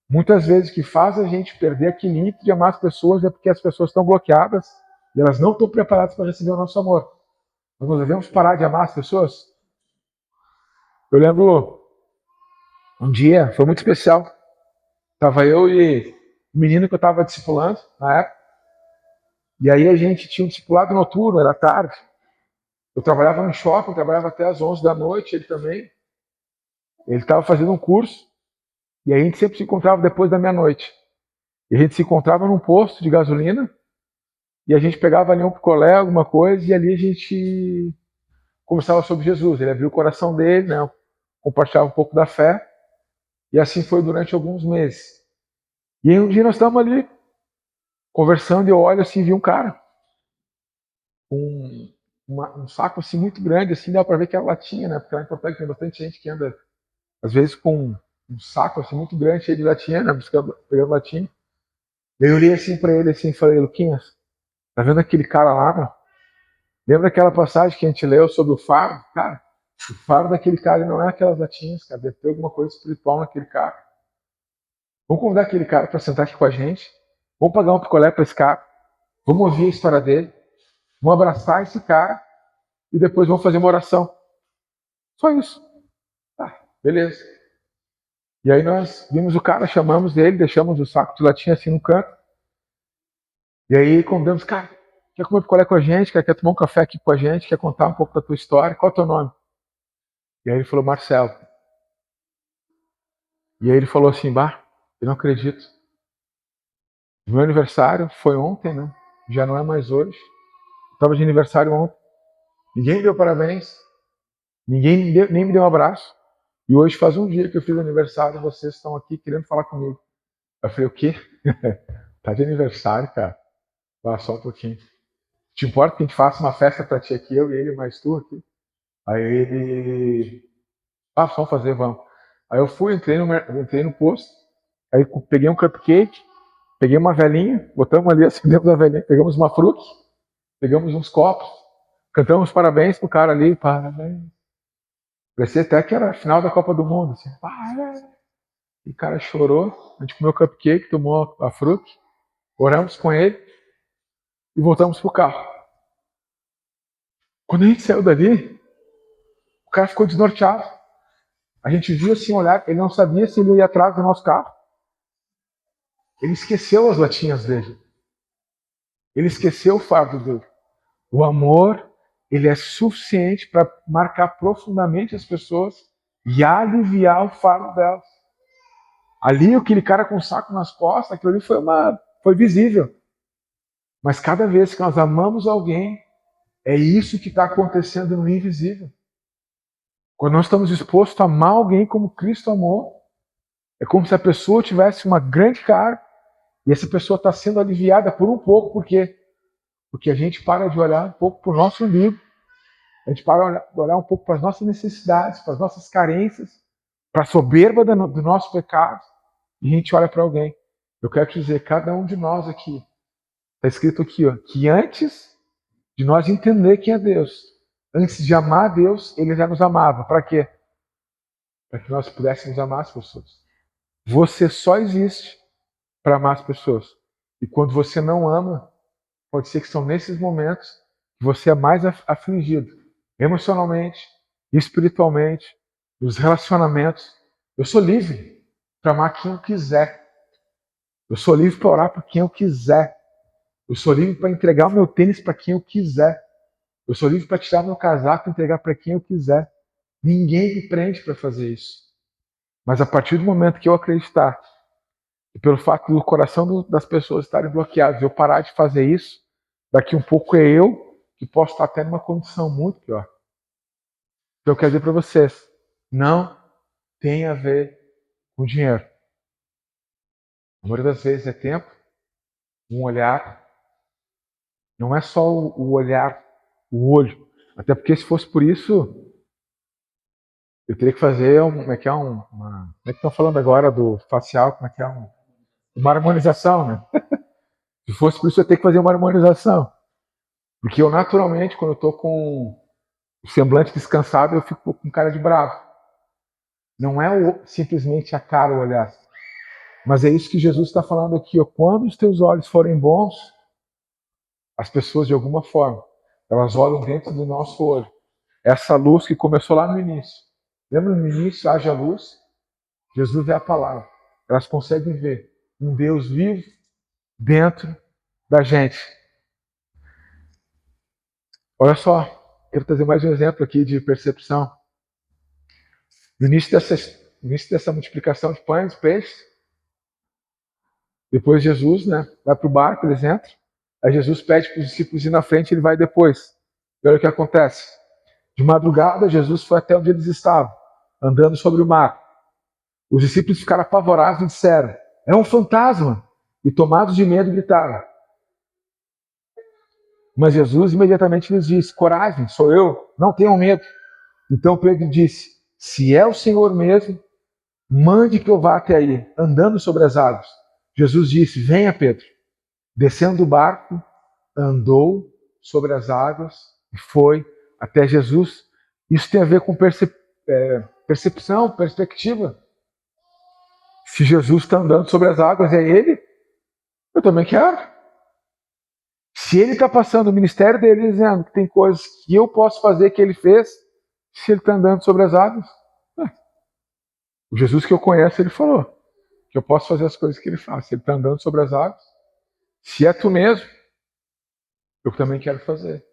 Muitas vezes o que faz a gente perder aquele ímpeto de amar as pessoas é porque as pessoas estão bloqueadas e elas não estão preparadas para receber o nosso amor. Nós devemos parar de amar as pessoas. Eu lembro um dia, foi muito especial. Tava eu e o menino que eu estava discipulando na época. E aí a gente tinha um discipulado noturno, era tarde. Eu trabalhava no shopping, trabalhava até as 11 da noite, ele também. Ele estava fazendo um curso. E aí a gente sempre se encontrava depois da meia-noite. E a gente se encontrava num posto de gasolina. E a gente pegava ali um picolé, alguma coisa, e ali a gente conversava sobre Jesus. Ele abriu o coração dele, né? Compartilhava um pouco da fé. E assim foi durante alguns meses. E aí um dia nós estávamos ali conversando e eu olho assim, vi um cara com um saco assim muito grande, assim, dá para ver que era latinha, né? Porque lá em Porto Alegre tem bastante gente que anda, às vezes, com um saco assim muito grande, cheio de latinha, né? Pegando latinha. Eu olhei assim para ele assim, e falei, Luquinhas, tá vendo aquele cara lá, meu? Lembra aquela passagem que a gente leu sobre o faro? Cara, o faro daquele cara não é aquelas latinhas, cara. Deve ter alguma coisa espiritual naquele cara. Vamos convidar aquele cara para sentar aqui com a gente. Vamos pagar um picolé para esse cara. Vamos ouvir a história dele. Vamos abraçar esse cara. E depois vamos fazer uma oração. Só isso. Tá, beleza. E aí nós vimos o cara, chamamos ele, deixamos o saco de latinha assim no canto. E aí convidamos, cara, quer comer picolé com a gente? Quer tomar um café aqui com a gente? Quer contar um pouco da tua história? Qual é o teu nome? E aí ele falou, Marcelo. E aí ele falou assim, bah, eu não acredito. Meu aniversário foi ontem, né? Já não é mais hoje. Estava de aniversário ontem. Ninguém me deu parabéns. Nem me deu um abraço. E hoje faz um dia que eu fiz aniversário e vocês estão aqui querendo falar comigo. Eu falei, o quê? Tá de aniversário, cara. Vá só um pouquinho. Te importa que a gente faça uma festa pra ti aqui, eu e ele, mais tu aqui? Aí ele... Ah, só fazer, vamos. Aí eu fui, entrei no posto, aí peguei um cupcake, peguei uma velhinha, botamos ali, acendemos a velhinha, pegamos uma fruque, pegamos uns copos, cantamos parabéns pro cara ali, parabéns. Parecia até que era a final da Copa do Mundo, assim, parabéns. E o cara chorou, a gente comeu o cupcake, tomou a fruque, oramos com ele e voltamos pro carro. Quando a gente saiu dali, o cara ficou desnorteado. A gente viu assim olhar, ele não sabia se ele ia atrás do nosso carro. Ele esqueceu as latinhas dele. Ele esqueceu o fardo dele. O amor, ele é suficiente para marcar profundamente as pessoas e aliviar o fardo delas. Ali, aquele cara com o saco nas costas, aquilo ali foi visível. Mas cada vez que nós amamos alguém, é isso que está acontecendo no invisível. Quando nós estamos dispostos a amar alguém como Cristo amou, é como se a pessoa tivesse uma grande carga e essa pessoa está sendo aliviada por um pouco, por quê? Porque a gente para de olhar um pouco para o nosso umbigo, a gente para de olhar um pouco para as nossas necessidades, para as nossas carências, para a soberba do nosso pecado, e a gente olha para alguém. Eu quero te dizer, cada um de nós aqui, está escrito aqui, ó, que antes de nós entender quem é Deus, antes de amar a Deus, Ele já nos amava. Para quê? Para que nós pudéssemos amar as pessoas. Você só existe para amar as pessoas. E quando você não ama, pode ser que são nesses momentos que você é mais afligido, emocionalmente, espiritualmente, nos relacionamentos. Eu sou livre para amar quem eu quiser. Eu sou livre para orar para quem eu quiser. Eu sou livre para entregar o meu tênis para quem eu quiser. Eu sou livre para tirar meu casaco e entregar para quem eu quiser. Ninguém me prende para fazer isso. Mas a partir do momento que eu acreditar, e pelo fato do coração das pessoas estarem bloqueados, eu parar de fazer isso, daqui um pouco é eu que posso estar até numa condição muito pior. Então eu quero dizer para vocês, não tem a ver com dinheiro. A maioria das vezes é tempo, um olhar. Não é só o olhar, o olho. Até porque se fosse por isso, eu teria que fazer como é que estão falando agora do facial, como é que é uma harmonização, né? Se fosse por isso, eu teria que fazer uma harmonização. Porque eu naturalmente, quando eu estou com o semblante descansado, eu fico com cara de bravo. Não é simplesmente a cara, o olhar. Mas é isso que Jesus está falando aqui. Ó. Quando os teus olhos forem bons, as pessoas, de alguma forma, elas olham dentro do nosso olho. Essa luz que começou lá no início. Lembra no início, haja luz? Jesus é a palavra. Elas conseguem ver um Deus vivo dentro da gente. Olha só, quero trazer mais um exemplo aqui de percepção. No início dessa multiplicação de pães e peixes, depois Jesus, né, vai para o barco, eles entram. Aí Jesus pede para os discípulos ir na frente, ele vai depois. E olha o que acontece. De madrugada, Jesus foi até onde eles estavam, andando sobre o mar. Os discípulos ficaram apavorados e disseram, é um fantasma. E tomados de medo, gritaram. Mas Jesus imediatamente lhes disse, coragem, sou eu, não tenham medo. Então Pedro disse, se é o Senhor mesmo, mande que eu vá até aí, andando sobre as águas. Jesus disse, venha Pedro. Descendo do barco, andou sobre as águas e foi até Jesus. Isso tem a ver com percepção, perspectiva. Se Jesus está andando sobre as águas, é ele, eu também quero. Se ele está passando o ministério dele dizendo que tem coisas que eu posso fazer que ele fez, se ele está andando sobre as águas, o Jesus que eu conheço, ele falou que eu posso fazer as coisas que ele faz. Se ele está andando sobre as águas, se é tu mesmo, eu também quero fazer.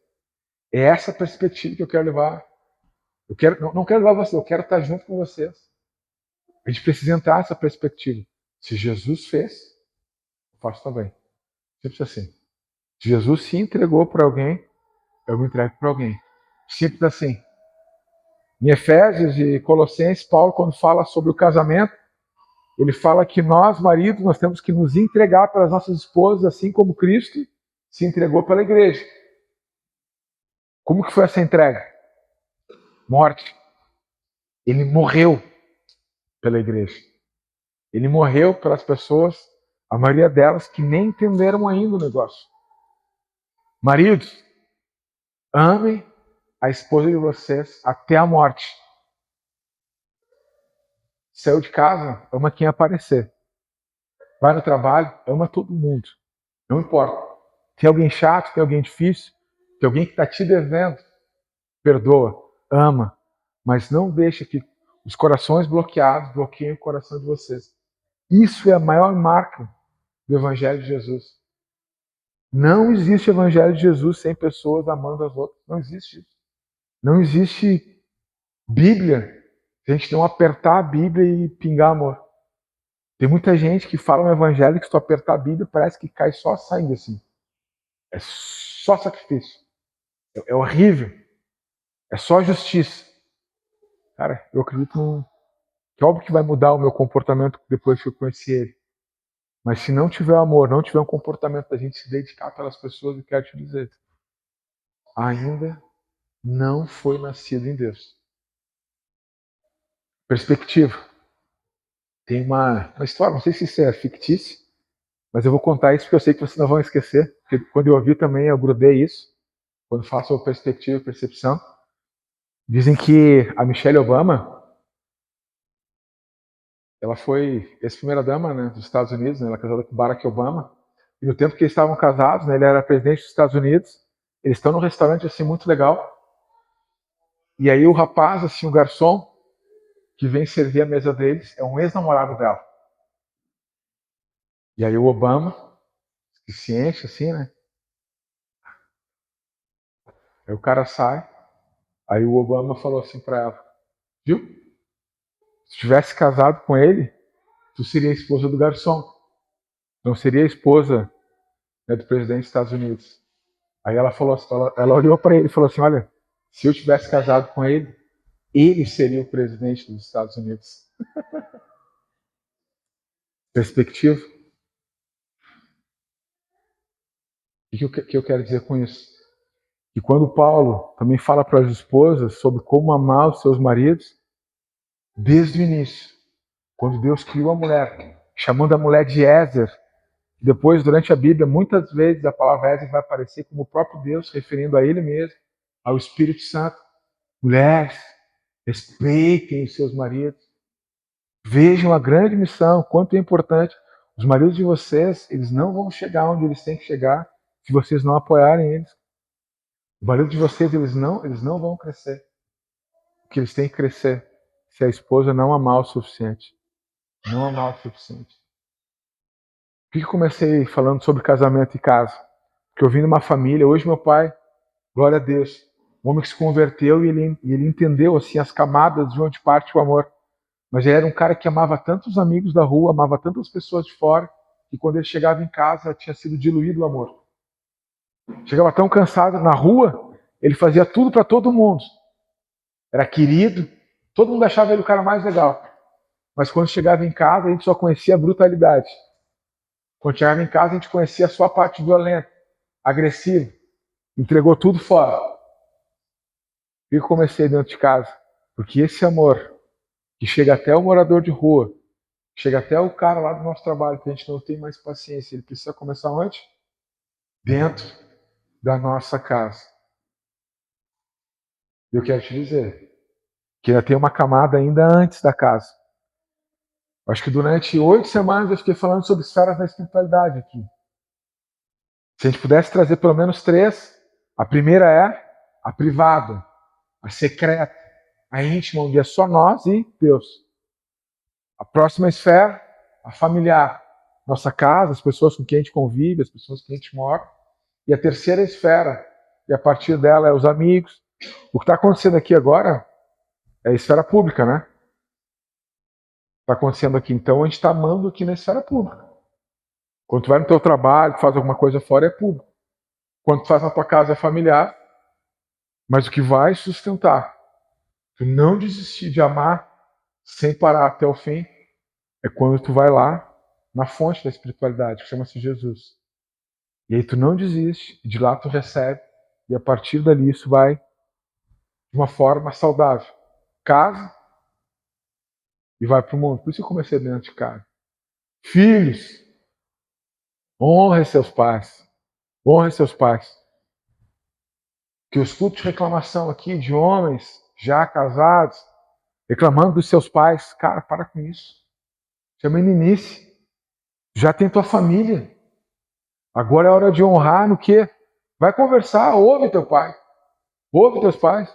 É essa perspectiva que eu quero levar. Não quero levar você, eu quero estar junto com vocês. A gente precisa entrar nessa perspectiva. Se Jesus fez, eu faço também. Simples assim. Se Jesus se entregou para alguém, eu me entrego para alguém. Simples assim. Em Efésios e Colossenses, Paulo, quando fala sobre o casamento, ele fala que nós, maridos, nós temos que nos entregar pelas nossas esposas, assim como Cristo se entregou pela igreja. Como que foi essa entrega? Morte. Ele morreu pela igreja. Ele morreu pelas pessoas, a maioria delas que nem entenderam ainda o negócio. Maridos, amem a esposa de vocês até a morte. Saiu de casa, ama quem aparecer. Vai no trabalho, ama todo mundo. Não importa. Tem alguém chato, tem alguém difícil, tem alguém que está te devendo. Perdoa, ama. Mas não deixa que os corações bloqueados bloqueiem o coração de vocês. Isso é a maior marca do Evangelho de Jesus. Não existe Evangelho de Jesus sem pessoas amando as outras. Não existe isso. Não existe Bíblia se a gente não apertar a Bíblia e pingar amor. Tem muita gente que fala no Evangelho que se tu apertar a Bíblia parece que cai só sangue assim. É só sacrifício. É horrível. É só justiça. Cara, eu acredito que é óbvio que vai mudar o meu comportamento depois que eu conheci ele. Mas se não tiver amor, não tiver um comportamento da gente se dedicar pelas pessoas, eu quero te dizer, ainda não foi nascido em Deus. Perspectiva. Tem uma história, não sei se isso é fictício, mas eu vou contar isso porque eu sei que vocês não vão esquecer. Porque quando eu ouvi também, eu grudei isso. Quando faço a perspectiva e percepção. Dizem que a Michelle Obama, ela foi ex-primeira-dama, né, dos Estados Unidos, né, ela é casada com Barack Obama. E no tempo que eles estavam casados, né, ele era presidente dos Estados Unidos. Eles estão num restaurante assim muito legal. E aí o rapaz, assim, o garçom, que vem servir a mesa deles, é um ex-namorado dela. E aí o Obama, que se enche assim, né? Aí o cara sai, aí o Obama falou assim pra ela, Viu? Se tivesse casado com ele, tu seria a esposa do garçom. Não seria a esposa, né, do presidente dos Estados Unidos. Aí ela falou, ela olhou para ele e falou assim: olha, se eu tivesse casado com ele, ele seria o presidente dos Estados Unidos. Perspectiva. O que eu quero dizer com isso? Que quando Paulo também fala para as esposas sobre como amar os seus maridos, desde o início, quando Deus criou a mulher, chamando a mulher de Ézer, depois, durante a Bíblia, muitas vezes a palavra Ézer vai aparecer como o próprio Deus, referindo a Ele mesmo, ao Espírito Santo. Mulheres, respeitem os seus maridos. Vejam a grande missão, quanto é importante. Os maridos de vocês, eles não vão chegar onde eles têm que chegar se vocês não apoiarem eles. Os maridos de vocês, eles não vão crescer. Porque eles têm que crescer se a esposa não amar o suficiente. Não amar o suficiente. Por que eu comecei falando sobre casamento e casa? Porque eu vim de uma família, hoje meu pai, glória a Deus, um homem que se converteu e ele entendeu assim as camadas de onde parte o amor. Mas ele era um cara que amava tanto os amigos da rua, amava tantas pessoas de fora, que quando ele chegava em casa tinha sido diluído o amor. Chegava tão cansado na rua, ele fazia tudo para todo mundo. Era querido, todo mundo achava ele o cara mais legal. Mas quando chegava em casa, a gente só conhecia a brutalidade. Quando chegava em casa, a gente conhecia a sua parte violenta, agressiva. Entregou tudo fora. E eu comecei dentro de casa. Porque esse amor, que chega até o morador de rua, chega até o cara lá do nosso trabalho, que a gente não tem mais paciência, ele precisa começar onde? Dentro da nossa casa. E eu quero te dizer que ainda tem uma camada ainda antes da casa. Acho que durante 8 semanas eu fiquei falando sobre esferas da espiritualidade aqui. Se a gente pudesse trazer pelo menos 3, a primeira é a privada, a secreta, a íntima, onde é só nós e Deus. A próxima esfera, a familiar, nossa casa, as pessoas com quem a gente convive, as pessoas com quem a gente mora. E a terceira esfera, e a partir dela é os amigos. O que está acontecendo aqui agora é a esfera pública, né? Está acontecendo aqui. Então a gente está amando aqui na esfera pública. Quando tu vai no teu trabalho, faz alguma coisa fora, é público. Quando tu faz na tua casa, é familiar. Mas o que vai sustentar tu não desistir de amar sem parar até o fim é quando tu vai lá na fonte da espiritualidade, que chama-se Jesus. E aí tu não desiste, de lá tu recebe, e a partir dali isso vai de uma forma saudável. Casa e vai para o mundo. Por isso eu comecei dentro de casa. Filhos, honre seus pais. Honre seus pais. Que eu escuto reclamação aqui de homens já casados, reclamando dos seus pais. Cara, para com isso. Isso é meninice. Já tem tua família. Agora é hora de honrar no quê? Vai conversar, ouve teu pai. Ouve teus pais.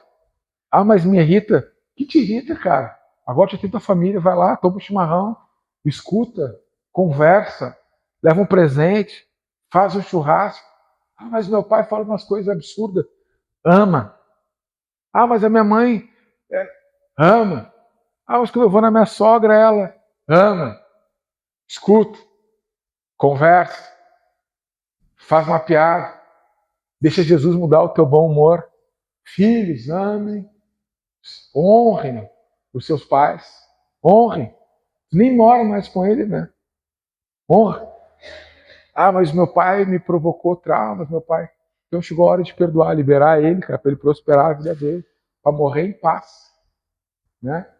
Ah, mas me irrita. O que te irrita, cara? Agora já tem tua família, vai lá, toma um chimarrão, escuta, conversa, leva um presente, faz um churrasco. Ah, mas meu pai fala umas coisas absurdas. Ama. Ah, mas a minha mãe ama. Ah, mas quando eu vou na minha sogra, ela ama. Escuta, conversa, faz uma piada, deixa Jesus mudar o teu bom humor. Filhos, amem, honrem os seus pais, honrem. Nem mora mais com ele, né? Honra. Ah, mas meu pai me provocou traumas, meu pai. Então chegou a hora de perdoar, liberar ele, cara, para ele prosperar a vida dele, para morrer em paz, né?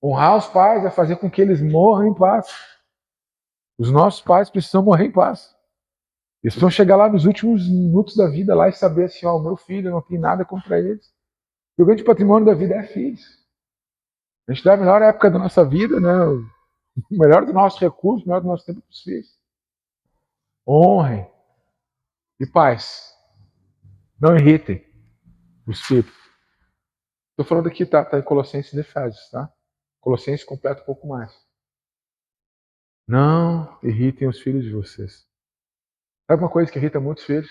Honrar os pais é fazer com que eles morram em paz. Os nossos pais precisam morrer em paz. Eles precisam chegar lá nos últimos minutos da vida lá e saber assim, ó, o meu filho, não tem nada contra eles. E o grande patrimônio da vida é filhos. A gente dá a melhor época da nossa vida, né? O melhor do nosso recurso, o melhor do nosso tempo para os filhos. Honrem. E pais, não irritem os filhos. Estou falando aqui, tá em Colossenses e Efésios, tá? Colossenses completa um pouco mais. Não irritem os filhos de vocês. Sabe uma coisa que irrita muitos filhos?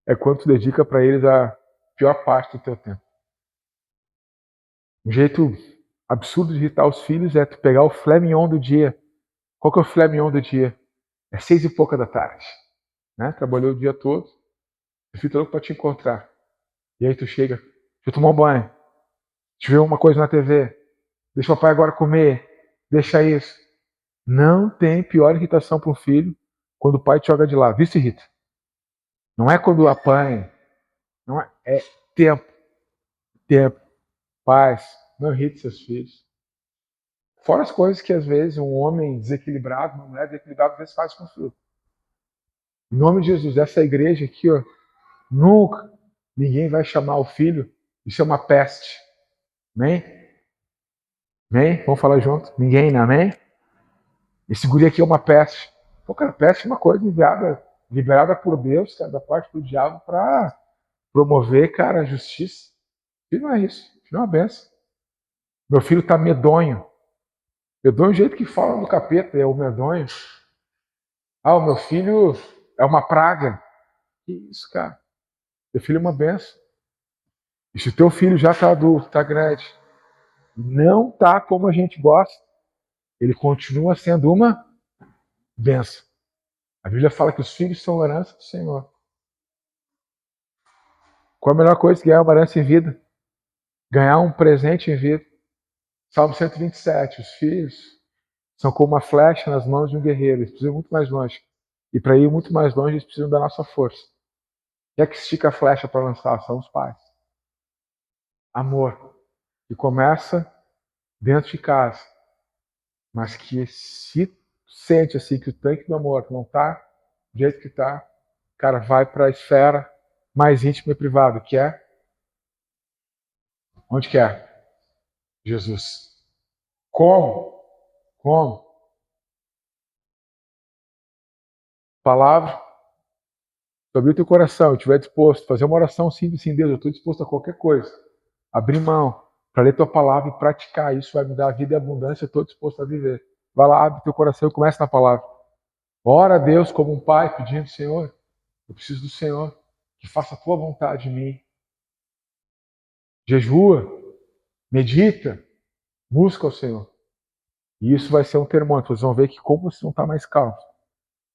É quando tu dedica para eles a pior parte do teu tempo. Um jeito absurdo de irritar os filhos é tu pegar o filé mignon do dia. Qual que é o filé mignon do dia? É 6:pouca da tarde. Né? Trabalhou o dia todo, o filho tá louco pra te encontrar. E aí tu chega, deixa eu tomar um banho, deixa eu ver uma coisa na TV, deixa o papai agora comer, deixa isso. Não tem pior irritação para um filho quando o pai te joga de lado. Isso irrita. Não é quando apanha, não é, é tempo, tempo, paz. Não irrite seus filhos. Fora as coisas que às vezes um homem desequilibrado, uma mulher desequilibrada, às vezes faz com o filho. Em nome de Jesus, essa igreja aqui, ó, nunca ninguém vai chamar o filho, isso é uma peste. Amém? Amém? Vamos falar junto? Ninguém, né? Amém? Esse guri aqui é uma peste. Pô, cara, peste é uma coisa liberada por Deus, cara, da parte do diabo para promover, cara, a justiça. E não é isso. Não é uma benção. Meu filho tá medonho. Medonho é o jeito que fala do capeta, é o medonho. Ah, o meu filho é uma praga. Que isso, cara? Teu filho é uma benção. E se o teu filho já tá adulto, tá grande, não tá como a gente gosta, ele continua sendo uma benção. A Bíblia fala que os filhos são herança do Senhor. Qual a melhor coisa que ganhar uma herança em vida? Ganhar um presente em vida. Salmo 127, os filhos são como uma flecha nas mãos de um guerreiro, eles precisam ir muito mais longe. E para ir muito mais longe, eles precisam da nossa força. Quem é que estica a flecha para lançar? São os pais. Amor, que começa dentro de casa, mas que se sente assim que o tanque do amor não está do jeito que está, cara, vai para a esfera mais íntima e privada, que é onde que é? Jesus. Como? Como? Palavra. Se abrir o teu coração e estiver disposto a fazer uma oração simples assim, Deus, eu estou disposto a qualquer coisa. Abrir mão para ler tua palavra e praticar. Isso vai me dar vida e abundância, eu estou disposto a viver. Vai lá, abre teu coração e começa na palavra. Ora a Deus como um pai pedindo, Senhor, eu preciso do Senhor, que faça a tua vontade em mim. Jejua, medita, busca o Senhor. E isso vai ser um termômetro. Vocês vão ver que como vocês vão estar mais calmos.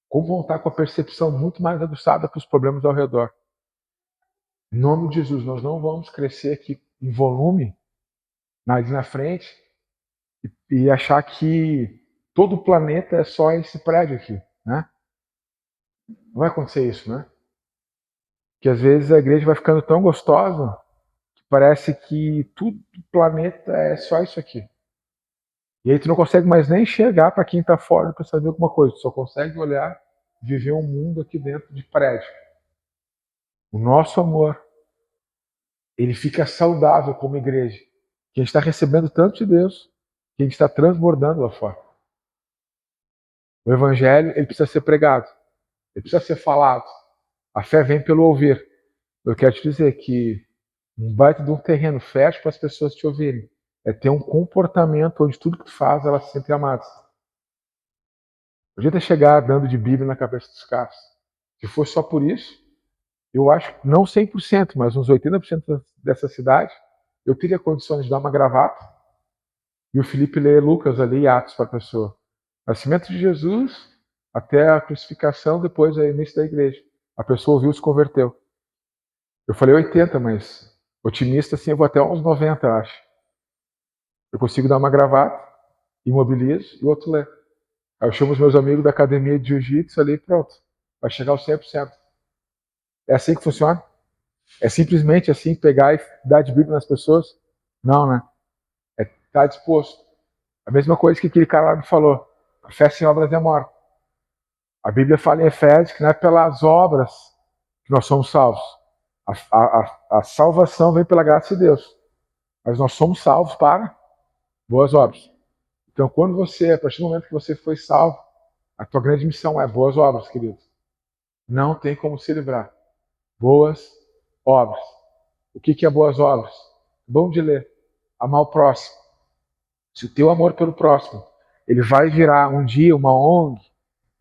Como vão estar com a percepção muito mais aguçada para os problemas ao redor. Em nome de Jesus, nós não vamos crescer aqui em volume ali na frente e achar que todo o planeta é só esse prédio aqui, né? Não vai acontecer isso, né? Que às vezes a igreja vai ficando tão gostosa que parece que tudo o planeta é só isso aqui. E aí tu não consegue mais nem enxergar para quem está fora para saber alguma coisa. Tu só consegue olhar, viver um mundo aqui dentro de prédio. O nosso amor, ele fica saudável como igreja. Que a gente está recebendo tanto de Deus, que a gente está transbordando lá fora. O evangelho, ele precisa ser pregado. Ele precisa ser falado. A fé vem pelo ouvir. Eu quero te dizer que um baita de um terreno fértil para as pessoas te ouvirem é ter um comportamento onde tudo que tu faz, elas se sentem amadas. Não adianta chegar dando de Bíblia na cabeça dos caras. Se for só por isso, eu acho, não 100%, mas uns 80% dessa cidade, eu teria condições de dar uma gravata e o Felipe ler Lucas ali, Atos para a pessoa. Nascimento de Jesus até a crucificação, depois o início da igreja. A pessoa ouviu e se converteu. Eu falei 80, mas otimista assim, eu vou até uns 90, acho. Eu consigo dar uma gravata, imobilizo e o outro lê. Aí eu chamo os meus amigos da academia de jiu-jitsu ali e pronto. Vai chegar aos 100%. É assim que funciona? É simplesmente assim pegar e dar de Bíblia nas pessoas? Não, né? É estar disposto. A mesma coisa que aquele cara lá me falou. A fé sem obras é morta. A Bíblia fala em Efésios que não é pelas obras que nós somos salvos. A salvação vem pela graça de Deus. Mas nós somos salvos para boas obras. Então, quando você, a partir do momento que você foi salvo, a tua grande missão é boas obras, querido. Não tem como se livrar. Boas obras. O que é boas obras? Bom de ler. Amar o próximo. Se o teu amor pelo próximo, ele vai virar um dia uma ONG,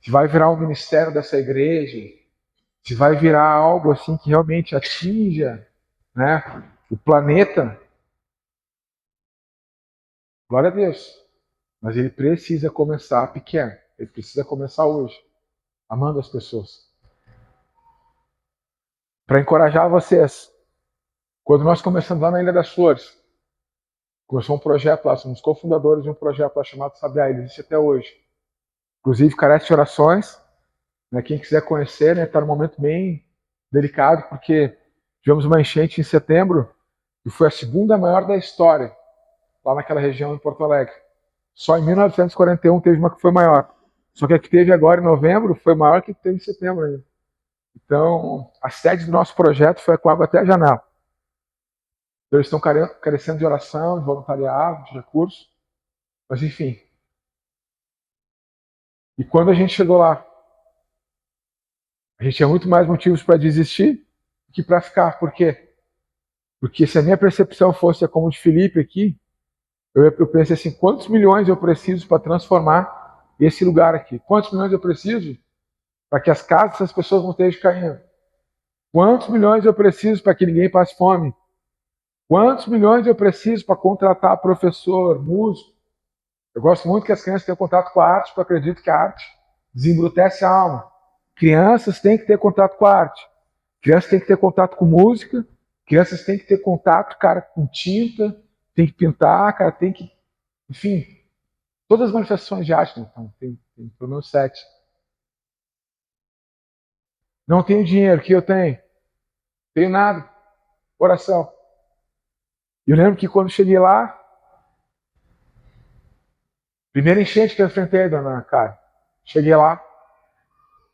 se vai virar um ministério dessa igreja, se vai virar algo assim que realmente atinja, né, o planeta, Glória a Deus. Mas ele precisa começar pequeno. Ele precisa começar hoje, amando as pessoas. Para encorajar vocês, quando nós começamos lá na Ilha das Flores, começou um projeto lá, somos cofundadores de um projeto lá chamado Sabiá, ele existe até hoje. Inclusive, carece de orações. Né? Quem quiser conhecer, está num momento bem delicado, porque tivemos uma enchente em setembro, e foi a segunda maior da história, lá naquela região em Porto Alegre. Só em 1941 teve uma que foi maior. Só que a que teve agora em novembro foi maior que a que teve em setembro ainda. Então, a sede do nosso projeto foi com água até a janela. Então, eles estão carecendo de oração, de voluntariado, de recursos. Mas, enfim. E quando a gente chegou lá, a gente tinha muito mais motivos para desistir do que para ficar. Por quê? Porque se a minha percepção fosse como de Felipe aqui, eu pensei assim, quantos milhões eu preciso para transformar esse lugar aqui? Quantos milhões eu preciso para que as casas das pessoas não estejam caindo? Quantos milhões eu preciso para que ninguém passe fome? Quantos milhões eu preciso para contratar professor, músico? Eu gosto muito que as crianças tenham contato com a arte, porque eu acredito que a arte desembrutece a alma. Crianças têm que ter contato com a arte. Crianças têm que ter contato com música. Crianças têm que ter contato, cara, com tinta. Tem que pintar, cara, tem que... Enfim, todas as manifestações de arte, né? Então, tem pelo menos 7. Não tenho dinheiro, o que eu tenho? Tenho nada. Oração. E eu lembro que quando cheguei lá, primeira enchente que eu enfrentei, dona Cara, cheguei lá,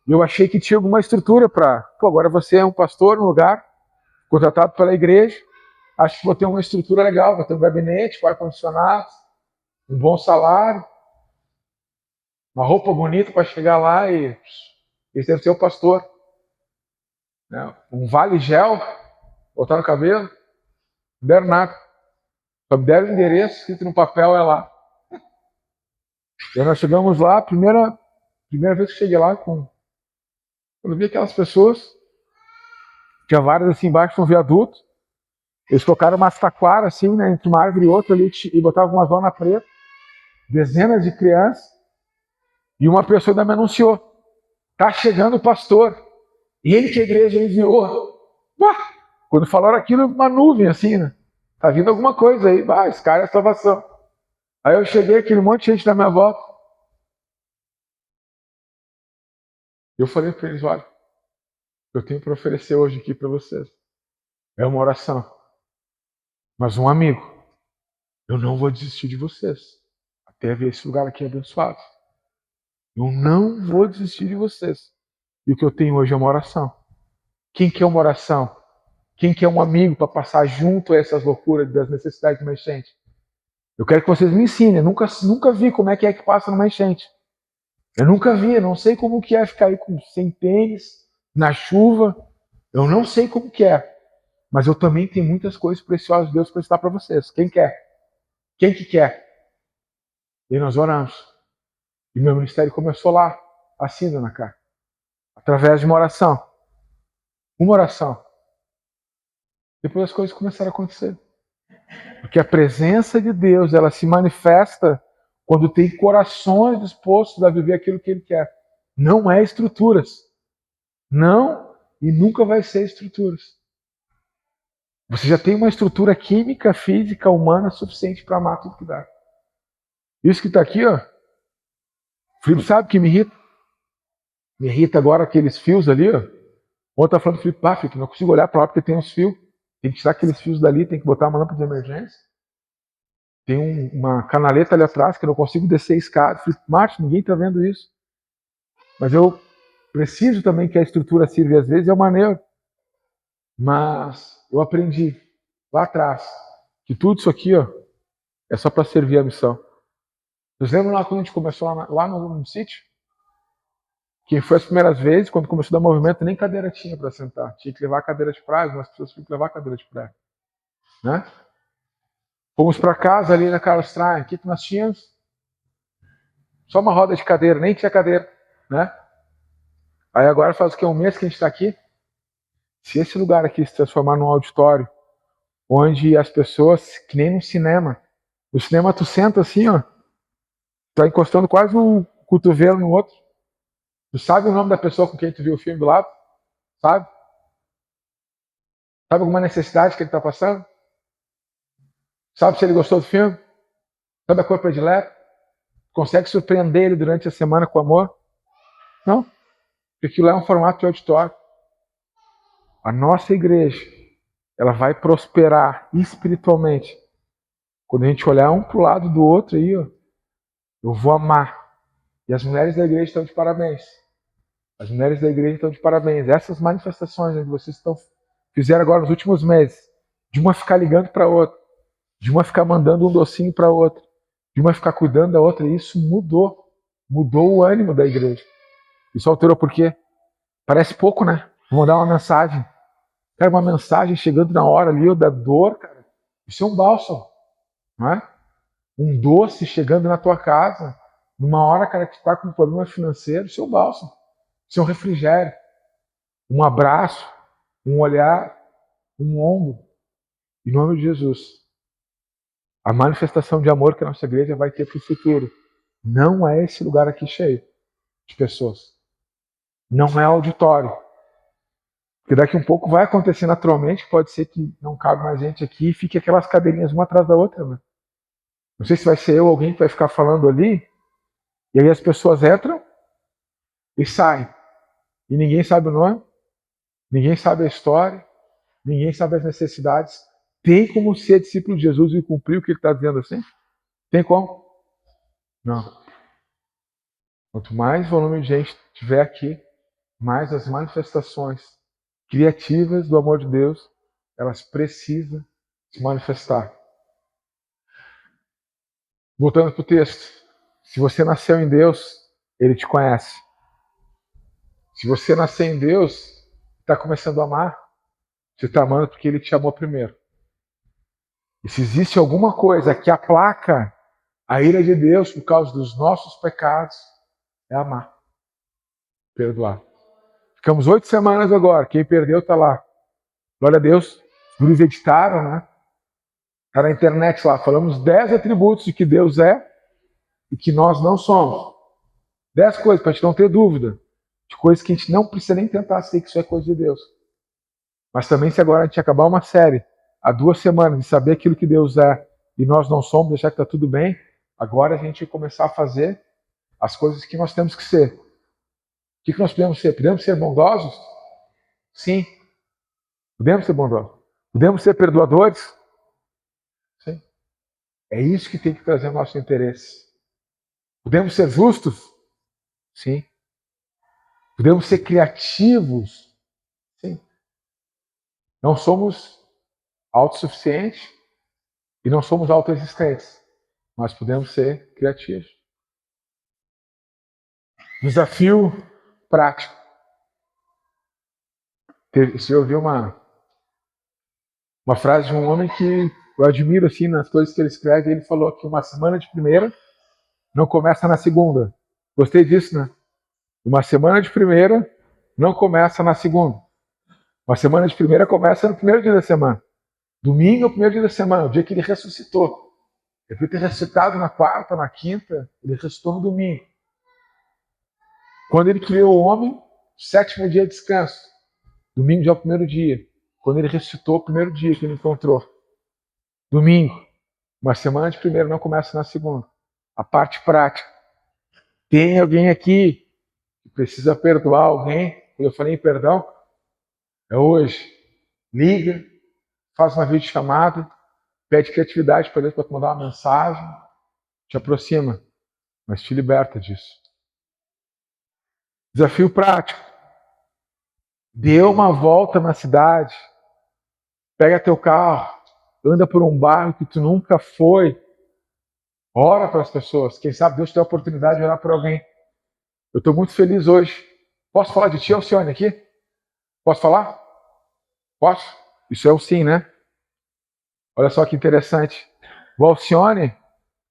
e eu achei que tinha alguma estrutura para... Pô, agora você é um pastor no lugar, contratado pela igreja, acho que vou ter uma estrutura legal, vou ter um gabinete, com ar-condicionado, um bom salário, uma roupa bonita para chegar lá e... Esse deve ser o pastor. Né? Um vale gel, botar no cabelo, não deram nada. Só me deram o endereço, escrito no papel, é lá. E nós chegamos lá, primeira vez que cheguei lá, quando eu vi aquelas pessoas, tinha várias assim embaixo de um viaduto, eles colocaram umas taquaras assim, né, entre uma árvore e outra ali, e botavam umas lona preta, dezenas de crianças, e uma pessoa ainda me anunciou, tá chegando o pastor, ele que a igreja enviou. Bah! Quando falaram aquilo, uma nuvem assim, né? Tá vindo alguma coisa aí, bah, esse cara é salvação. Aí eu cheguei, aquele monte de gente na minha volta. Eu falei para eles, olha, eu tenho para oferecer hoje aqui para vocês. É uma oração. Mas um amigo, eu não vou desistir de vocês. Até ver esse lugar aqui abençoado. Eu não vou desistir de vocês. E o que eu tenho hoje é uma oração. Quem quer uma oração? Quem quer um amigo para passar junto a essas loucuras das necessidades de uma enchente? Eu quero que vocês me ensinem. Eu nunca vi como é que passa numa enchente. Eu nunca vi, eu não sei como que é ficar aí sem tênis, na chuva. Eu não sei como que é. Mas eu também tenho muitas coisas preciosas de Deus para ensinar para vocês. Quem quer? Quem que quer? E nós oramos. E meu ministério começou lá, assim, dona Cá, através de uma oração. Uma oração. Depois as coisas começaram a acontecer. Porque a presença de Deus, ela se manifesta quando tem corações dispostos a viver aquilo que Ele quer. Não é estruturas. Não e nunca vai ser estruturas. Você já tem uma estrutura química, física, humana suficiente para amar tudo que dá. Isso que está aqui, ó. O Felipe sabe que me irrita. Me irrita agora aqueles fios ali, ó. Ontem tá falando, Felipe, Felipe, não consigo olhar para lá porque tem uns fios. Tem que tirar aqueles fios dali, tem que botar uma lâmpada de emergência. Tem uma canaleta ali atrás que eu não consigo descer a escada. Felipe, Márcio, ninguém está vendo isso. Mas eu preciso também que a estrutura sirva, e às vezes é uma maneira. Mas eu aprendi lá atrás que tudo isso aqui, ó, é só para servir a missão. Vocês lembram lá quando a gente começou lá no sítio? Que foi as primeiras vezes, quando começou a dar movimento, nem cadeira tinha para sentar. Tinha que levar cadeira de praia, as pessoas tinham que levar cadeira de praia. Né? Fomos para casa ali na Carlos Traem. O que nós tínhamos? Só uma roda de cadeira, nem tinha cadeira. Né? Aí agora faz o que? Um mês que a gente está aqui. Se esse lugar aqui se transformar num auditório, onde as pessoas, que nem num cinema, No cinema tu senta assim, ó, tá encostando quase o cotovelo no outro. Tu sabe o nome da pessoa com quem tu viu o filme do lado? Sabe? Sabe alguma necessidade que ele tá passando? Sabe se ele gostou do filme? Sabe a cor predileta? Consegue surpreender ele durante a semana com amor? Não, porque aquilo é um formato de auditório. A nossa igreja, ela vai prosperar espiritualmente quando a gente olhar um pro lado do outro aí, ó. Eu vou amar. E as mulheres da igreja estão de parabéns. As mulheres da igreja estão de parabéns. Essas manifestações que vocês fizeram agora nos últimos meses, de uma ficar ligando para outra, de uma ficar mandando um docinho para outra, de uma ficar cuidando da outra, isso mudou o ânimo da igreja. Isso alterou por quê? Parece pouco, né? Vou mandar uma mensagem. Cara, uma mensagem chegando na hora ali, da dor, cara. Isso é um bálsamo, não é? Um doce chegando na tua casa, numa hora, cara, que tu tá com um problema financeiro, isso é um bálsamo. Isso é um refrigério. Um abraço, um olhar, um ombro. Em nome de Jesus. A manifestação de amor que a nossa igreja vai ter para o futuro. Não é esse lugar aqui cheio de pessoas. Não é auditório. Porque daqui um pouco vai acontecer naturalmente, pode ser que não cabe mais gente aqui e fique aquelas cadeirinhas uma atrás da outra, né? Não sei se vai ser eu ou alguém que vai ficar falando ali, e aí as pessoas entram e saem. E ninguém sabe o nome, ninguém sabe a história, ninguém sabe as necessidades. Tem como ser discípulo de Jesus e cumprir o que ele está dizendo assim? Tem como? Não. Quanto mais volume de gente tiver aqui, mais as manifestações criativas do amor de Deus, elas precisam se manifestar. Voltando para o texto. Se você nasceu em Deus, Ele te conhece. Se você nasceu em Deus, está começando a amar, você está amando porque Ele te amou primeiro. E se existe alguma coisa que aplaca a ira de Deus por causa dos nossos pecados, é amar, perdoar. Ficamos 8 semanas agora, quem perdeu está lá. Glória a Deus, os guris editaram, né? Está na internet lá, falamos 10 atributos de que Deus é e que nós não somos. 10 coisas, para a gente não ter dúvida. De coisas que a gente não precisa nem tentar ser que isso é coisa de Deus. Mas também se agora a gente acabar uma série há 2 semanas de saber aquilo que Deus é e nós não somos, deixar que está tudo bem, agora a gente vai começar a fazer as coisas que nós temos que ser. O que nós podemos ser? Podemos ser bondosos? Sim. Podemos ser bondosos. Podemos ser perdoadores? Sim. É isso que tem que trazer o nosso interesse. Podemos ser justos? Sim. Podemos ser criativos? Sim. Não somos autossuficientes e não somos autoexistentes, mas podemos ser criativos. Desafio prático. Você ouviu uma frase de um homem que eu admiro assim nas coisas que ele escreve. Ele falou que uma semana de primeira não começa na segunda. Gostei disso, né? Uma semana de primeira não começa na segunda. Uma semana de primeira começa no primeiro dia da semana. Domingo é o primeiro dia da semana, o dia que ele ressuscitou. Ele podia ter ressuscitado na quarta, na quinta, ele ressuscitou no domingo. Quando ele criou o homem, 7º dia de descanso. Domingo já é o primeiro dia. Quando ele ressuscitou, o primeiro dia que ele encontrou. Domingo. Uma semana de primeiro não começa na segunda. A parte prática. Tem alguém aqui que precisa perdoar alguém? Quando eu falei em perdão, é hoje. Liga, faz uma videochamada, pede criatividade para Deus para te mandar uma mensagem, te aproxima, mas te liberta disso. Desafio prático. Dê uma volta na cidade, pega teu carro, anda por um bairro que tu nunca foi, ora para as pessoas. Quem sabe Deus te dá a oportunidade de orar por alguém. Eu estou muito feliz hoje. Posso falar de ti, Alcione, aqui? Posso falar? Posso? Isso é o sim, né? Olha só que interessante. O Alcione,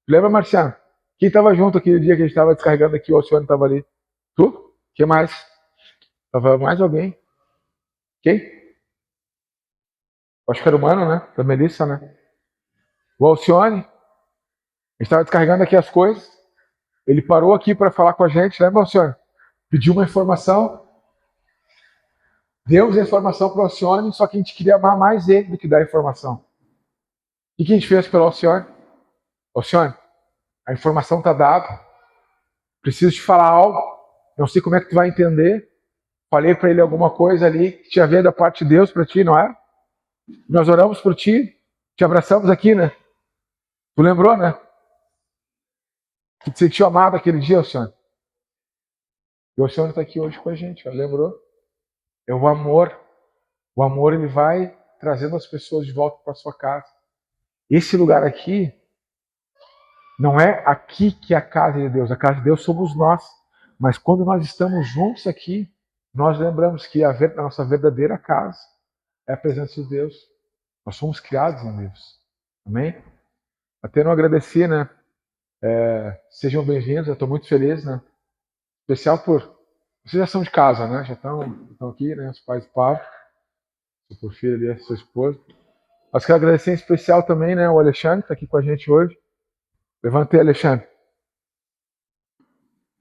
lembra, Marciano? Quem estava junto aquele dia que a gente estava descarregando aqui, o Alcione estava ali. Tu? Quem mais? Tava mais alguém? Quem? Acho que era o Mano, né? Da Melissa, né? O Alcione. A gente estava descarregando aqui as coisas. Ele parou aqui para falar com a gente, lembra, Alcione? Pediu uma informação. Deu a informação para o Alcione, só que a gente queria amar mais ele do que dar a informação. O que a gente fez pelo Alcione? Alcione, a informação está dada. Preciso te falar algo. Não sei como é que tu vai entender. Falei para ele alguma coisa ali que tinha a ver da parte de Deus para ti, não é? Nós oramos por ti, te abraçamos aqui, né? Tu lembrou, né? Tu te sentiu amado aquele dia, Alcione? E o Alcione está aqui hoje com a gente, ó, lembrou? É o amor. O amor, ele vai trazendo as pessoas de volta para sua casa. Esse lugar aqui não é aqui que é a casa de Deus. A casa de Deus somos nós. Mas quando nós estamos juntos aqui, nós lembramos que a nossa verdadeira casa é a presença de Deus. Nós somos criados em Deus. Amém? Até não agradecer, né? Sejam bem-vindos, eu estou muito feliz, né? Especial por... Vocês já são de casa, né? Já estão aqui, né? Os pais do Pablo, seu Porfírio ali, a sua esposa. Mas quero agradecer em especial também, né? O Alexandre, que está aqui com a gente hoje. Levantei, Alexandre.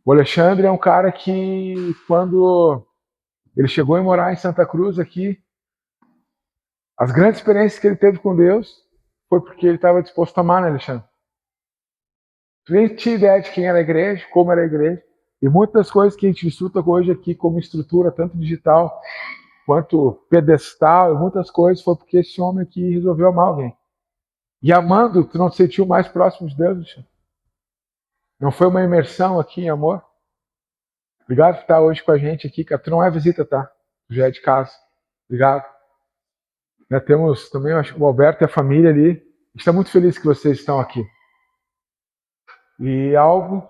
O Alexandre é um cara que, quando ele chegou a morar em Santa Cruz aqui, as grandes experiências que ele teve com Deus foi porque ele estava disposto a amar, né, Alexandre? Tu nem tinha ideia de quem era a igreja, como era a igreja, e muitas das coisas que a gente desfruta hoje aqui como estrutura, tanto digital quanto pedestal, e muitas coisas, foi porque esse homem aqui resolveu amar alguém. E amando, tu não te sentiu mais próximo de Deus, Alexandre? Não foi uma imersão aqui em amor? Obrigado por estar hoje com a gente aqui, cara. Tu não é visita, tá? Tu já é de casa. Obrigado. Temos também, acho que o Alberto e a família ali. A gente está muito feliz que vocês estão aqui. E algo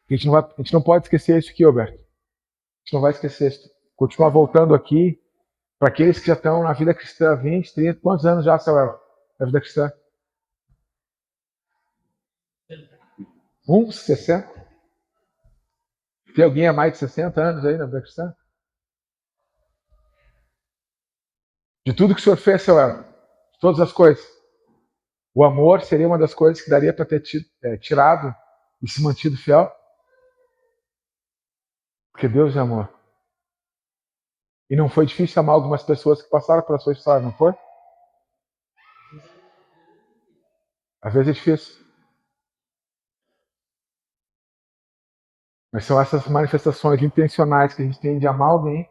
que a gente não pode esquecer isso aqui, Alberto. A gente não vai esquecer isso. Continuar voltando aqui para aqueles que já estão na vida cristã há 20, 30, quantos anos já, Samuel, na vida cristã? 60? Tem alguém há mais de 60 anos aí na vida cristã? De tudo que o senhor fez, Samuel, de todas as coisas, o amor seria uma das coisas que daria para ter tirado e se mantido fiel? Porque Deus é amor. E não foi difícil amar algumas pessoas que passaram pela sua história, não foi? Às vezes é difícil. Mas são essas manifestações intencionais que a gente tem de amar alguém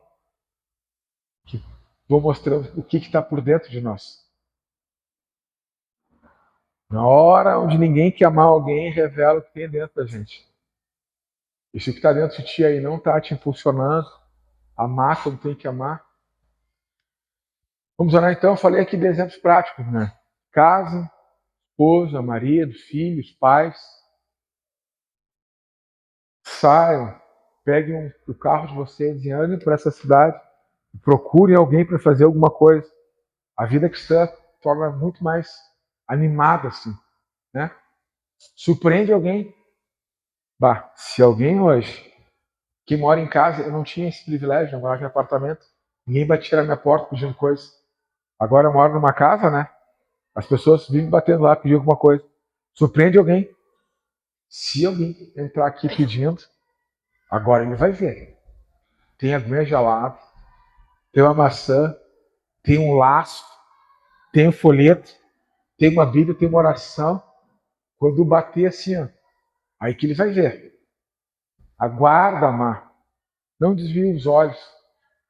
que vão mostrando o que está por dentro de nós. Na hora onde ninguém quer amar alguém, revela o que tem dentro da gente. E se o que está dentro de ti aí não está te impulsionando a amar como tem que amar. Vamos orar então. Eu falei aqui de exemplos práticos, né? Casa, esposa, marido, filhos, pais. Saiam, peguem o carro de vocês e andem por essa cidade. E procurem alguém para fazer alguma coisa. A vida cristã torna muito mais animada, assim, né? Surpreende alguém. Bah, se alguém hoje que mora em casa, eu não tinha esse privilégio, eu morava em apartamento, ninguém batia na minha porta pedindo coisa. Agora eu moro numa casa, né? As pessoas vivem batendo lá pedindo alguma coisa. Surpreende alguém. Se alguém entrar aqui pedindo, agora ele vai ver. Tem aguinha gelada, tem uma maçã, tem um laço, tem um folheto, tem uma Bíblia, tem uma oração. Quando bater assim, ó, aí que ele vai ver. Aguarda, amar. Não desvie os olhos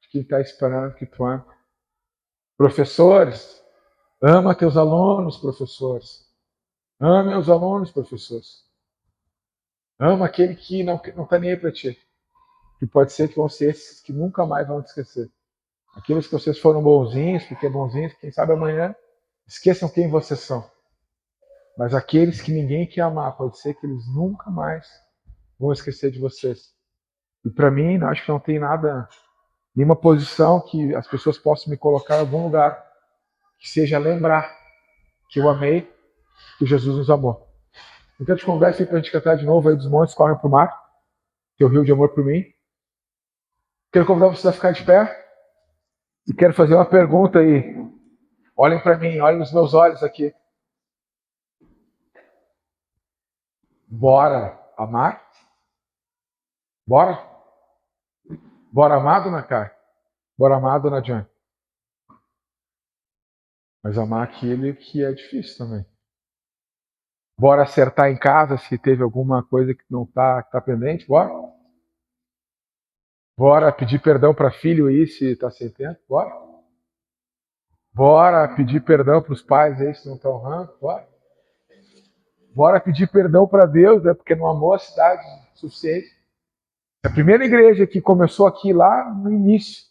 de quem está esperando que tu ama. Professores, ama teus alunos, professores. Ame os alunos, professores. Ama aquele que não está nem aí para ti. Que pode ser que vão ser esses que nunca mais vão te esquecer. Aqueles que vocês foram bonzinhos, porque bonzinhos, quem sabe amanhã esqueçam quem vocês são. Mas aqueles que ninguém quer amar, pode ser que eles nunca mais vão esquecer de vocês. E para mim, acho que não tem nada, nenhuma posição que as pessoas possam me colocar em algum lugar que seja lembrar que eu amei, que Jesus nos amou. Então eu te convido para a gente cantar de novo aí dos montes correm para o mar, teu rio de amor por mim. Quero convidar vocês a ficar de pé e quero fazer uma pergunta aí. Olhem para mim, olhem nos meus olhos aqui. Bora amar? Bora? Bora amar, dona Kai? Bora amar, dona John? Mas amar aquele que é difícil também. Bora acertar em casa se teve alguma coisa que não tá, que tá pendente? Bora? Bora pedir perdão para filho aí se tá sem tempo? Bora? Bora pedir perdão para os pais aí se não estão honrando? Bora? Bora pedir perdão para Deus, né? Porque não amou a cidade o suficiente. A primeira igreja que começou aqui lá no início,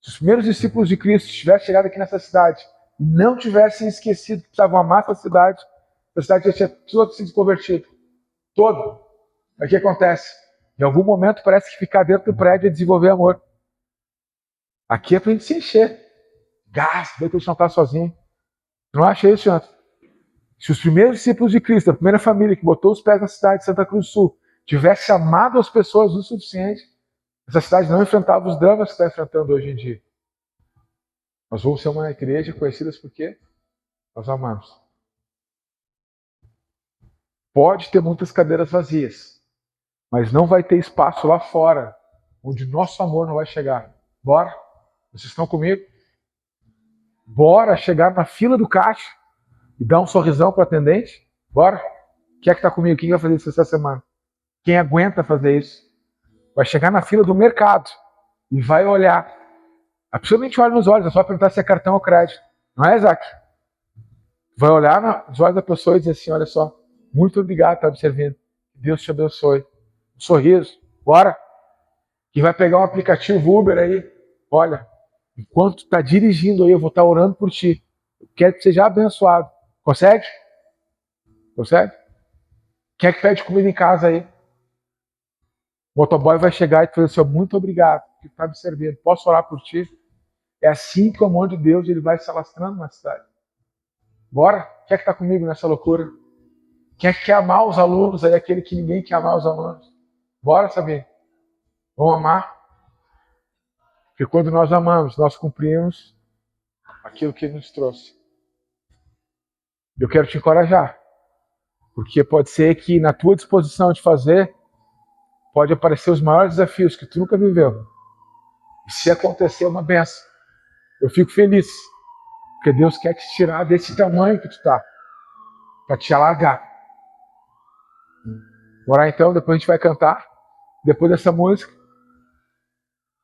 se os primeiros discípulos de Cristo tivessem chegado aqui nessa cidade e não tivessem esquecido que precisavam amar essa cidade já tinha todo sido convertido. Todo. Aí o que acontece? Em algum momento parece que ficar dentro do prédio é desenvolver amor. Aqui é pra gente se encher. Gás, ver que a gente não está sozinho. Não acha isso, Jonathan? Se os primeiros discípulos de Cristo, a primeira família que botou os pés na cidade de Santa Cruz do Sul, tivesse amado as pessoas o suficiente, essa cidade não enfrentava os dramas que está enfrentando hoje em dia. Nós vamos ser uma igreja conhecida porque nós amamos. Pode ter muitas cadeiras vazias, mas não vai ter espaço lá fora, onde nosso amor não vai chegar. Bora? Vocês estão comigo? Bora chegar na fila do caixa e dar um sorrisão para o atendente? Bora? Quem é que está comigo? Quem vai fazer isso essa semana? Quem aguenta fazer isso? Vai chegar na fila do mercado e vai olhar. A pessoa nem te olha nos olhos, é só perguntar se é cartão ou crédito. Não é, Isaac? Vai olhar nos olhos da pessoa e dizer assim, olha só, muito obrigado por estar me servindo. Deus te abençoe. Um sorriso. Bora? Quem vai pegar um aplicativo Uber aí, olha, enquanto tu está dirigindo aí, eu vou estar orando por ti. Eu quero que seja abençoado. Consegue? Consegue? Quem é que pede comida em casa aí? O motoboy vai chegar e te fazer assim, muito obrigado por estar me servindo. Posso orar por ti? É assim que o amor de Deus ele vai se alastrando na cidade. Bora? Quem é que está comigo nessa loucura? Quem é que quer amar os alunos aí, aquele que ninguém quer amar os alunos? Bora, saber? Vamos amar? Porque quando nós amamos, nós cumprimos aquilo que Ele nos trouxe. Eu quero te encorajar. Porque pode ser que na tua disposição de fazer, pode aparecer os maiores desafios que tu nunca viveu. E se acontecer, é uma benção. Eu fico feliz. Porque Deus quer te tirar desse tamanho que tu está. Para te alargar. Bora então, depois a gente vai cantar. Depois dessa música.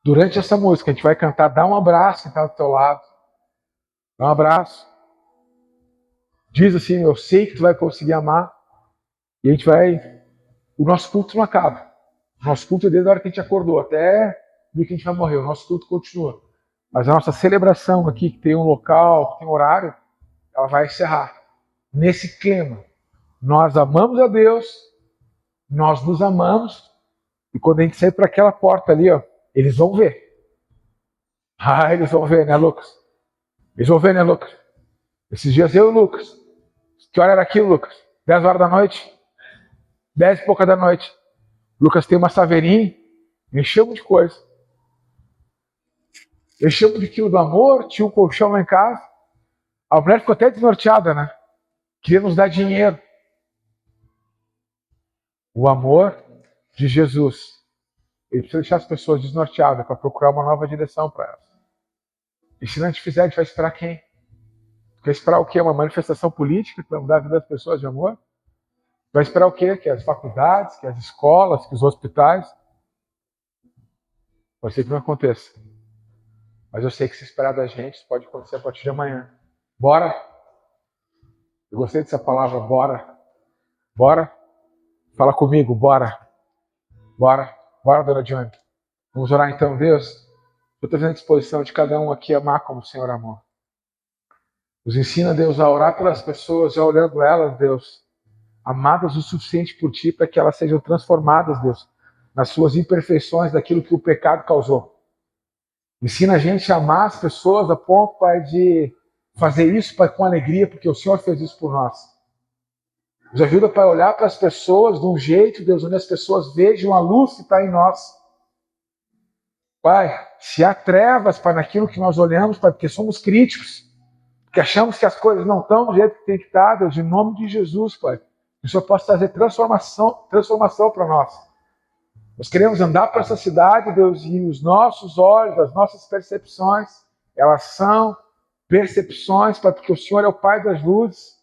Durante essa música, a gente vai cantar, dá um abraço quem está do teu lado. Dá um abraço. Diz assim, eu sei que tu vai conseguir amar. E a gente vai... O nosso culto não acaba. O nosso culto é desde a hora que a gente acordou, até o dia que a gente vai morrer. O nosso culto continua. Mas a nossa celebração aqui, que tem um local, que tem um horário, ela vai encerrar. Nesse clima. Nós amamos a Deus, nós nos amamos, e quando a gente sair para aquela porta ali, ó, eles vão ver. Ah, eles vão ver, né, Lucas? Eles vão ver, né, Lucas? Esses dias eu e o Lucas. Que hora era aquilo, Lucas? 10 horas da noite? 10 e pouca da noite. O Lucas tem uma saveirinha, enchemos de coisa. Enchemos de quilo do amor, tinha um colchão lá em casa. A mulher ficou até desnorteada, né? Queria nos dar dinheiro. O amor de Jesus, ele precisa deixar as pessoas desnorteadas para procurar uma nova direção para elas. E se não a gente fizer, a gente vai esperar quem? Quer esperar o quê? Uma manifestação política que vai mudar a vida das pessoas de amor? Vai esperar o quê? Que as faculdades, que as escolas, que os hospitais? Pode ser que não aconteça. Mas eu sei que se esperar da gente, isso pode acontecer a partir de amanhã. Bora? Eu gostei dessa palavra, bora. Bora? Fala comigo, bora. Bora. Bora, dona Johnny. Vamos orar então, Deus. Eu estou fazendo a disposição de cada um aqui amar como o Senhor amou. Nos ensina, Deus, a orar pelas pessoas, já olhando elas, Deus, amadas o suficiente por Ti, para que elas sejam transformadas, Deus, nas suas imperfeições, daquilo que o pecado causou. Ensina a gente a amar as pessoas a ponto, Pai, de fazer isso, Pai, com alegria, porque o Senhor fez isso por nós. Nos ajuda, Pai, a olhar para as pessoas de um jeito, Deus, onde as pessoas vejam a luz que está em nós. Pai, se há trevas, Pai, naquilo que nós olhamos, Pai, porque somos críticos, porque achamos que as coisas não estão do jeito que tem que estar, Deus, em nome de Jesus, Pai. Que o Senhor possa trazer transformação para nós. Nós queremos andar por essa cidade, Deus, e os nossos olhos, as nossas percepções, elas são percepções, Pai, porque o Senhor é o Pai das luzes.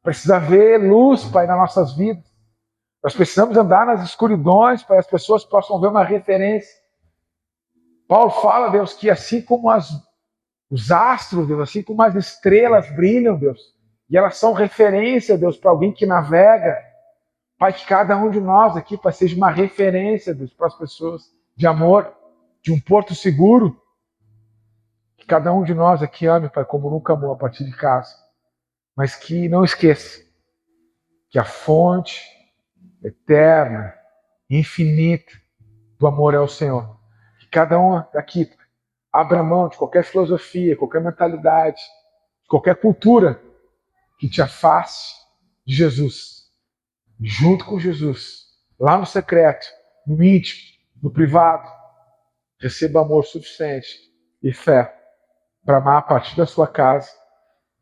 Precisa haver luz, Pai, nas nossas vidas. Nós precisamos andar nas escuridões para que as pessoas possam ver uma referência. Paulo fala, Deus, que assim como os astros, Deus, assim como as estrelas brilham, Deus, e elas são referência, Deus, para alguém que navega. Pai, que cada um de nós aqui, Pai, seja uma referência, Deus, para as pessoas de amor, de um porto seguro. Que cada um de nós aqui ame, Pai, como nunca amou a partir de casa. Mas que não esqueça que a fonte eterna, infinita do amor é o Senhor. Que cada um aqui, Pai, abra mão de qualquer filosofia, qualquer mentalidade, de qualquer cultura que te afaste de Jesus. Junto com Jesus, lá no secreto, no íntimo, no privado, receba amor suficiente e fé para amar a partir da sua casa,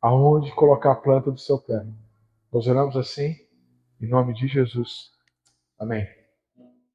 aonde colocar a planta do seu pé. Nós oramos assim, em nome de Jesus. Amém.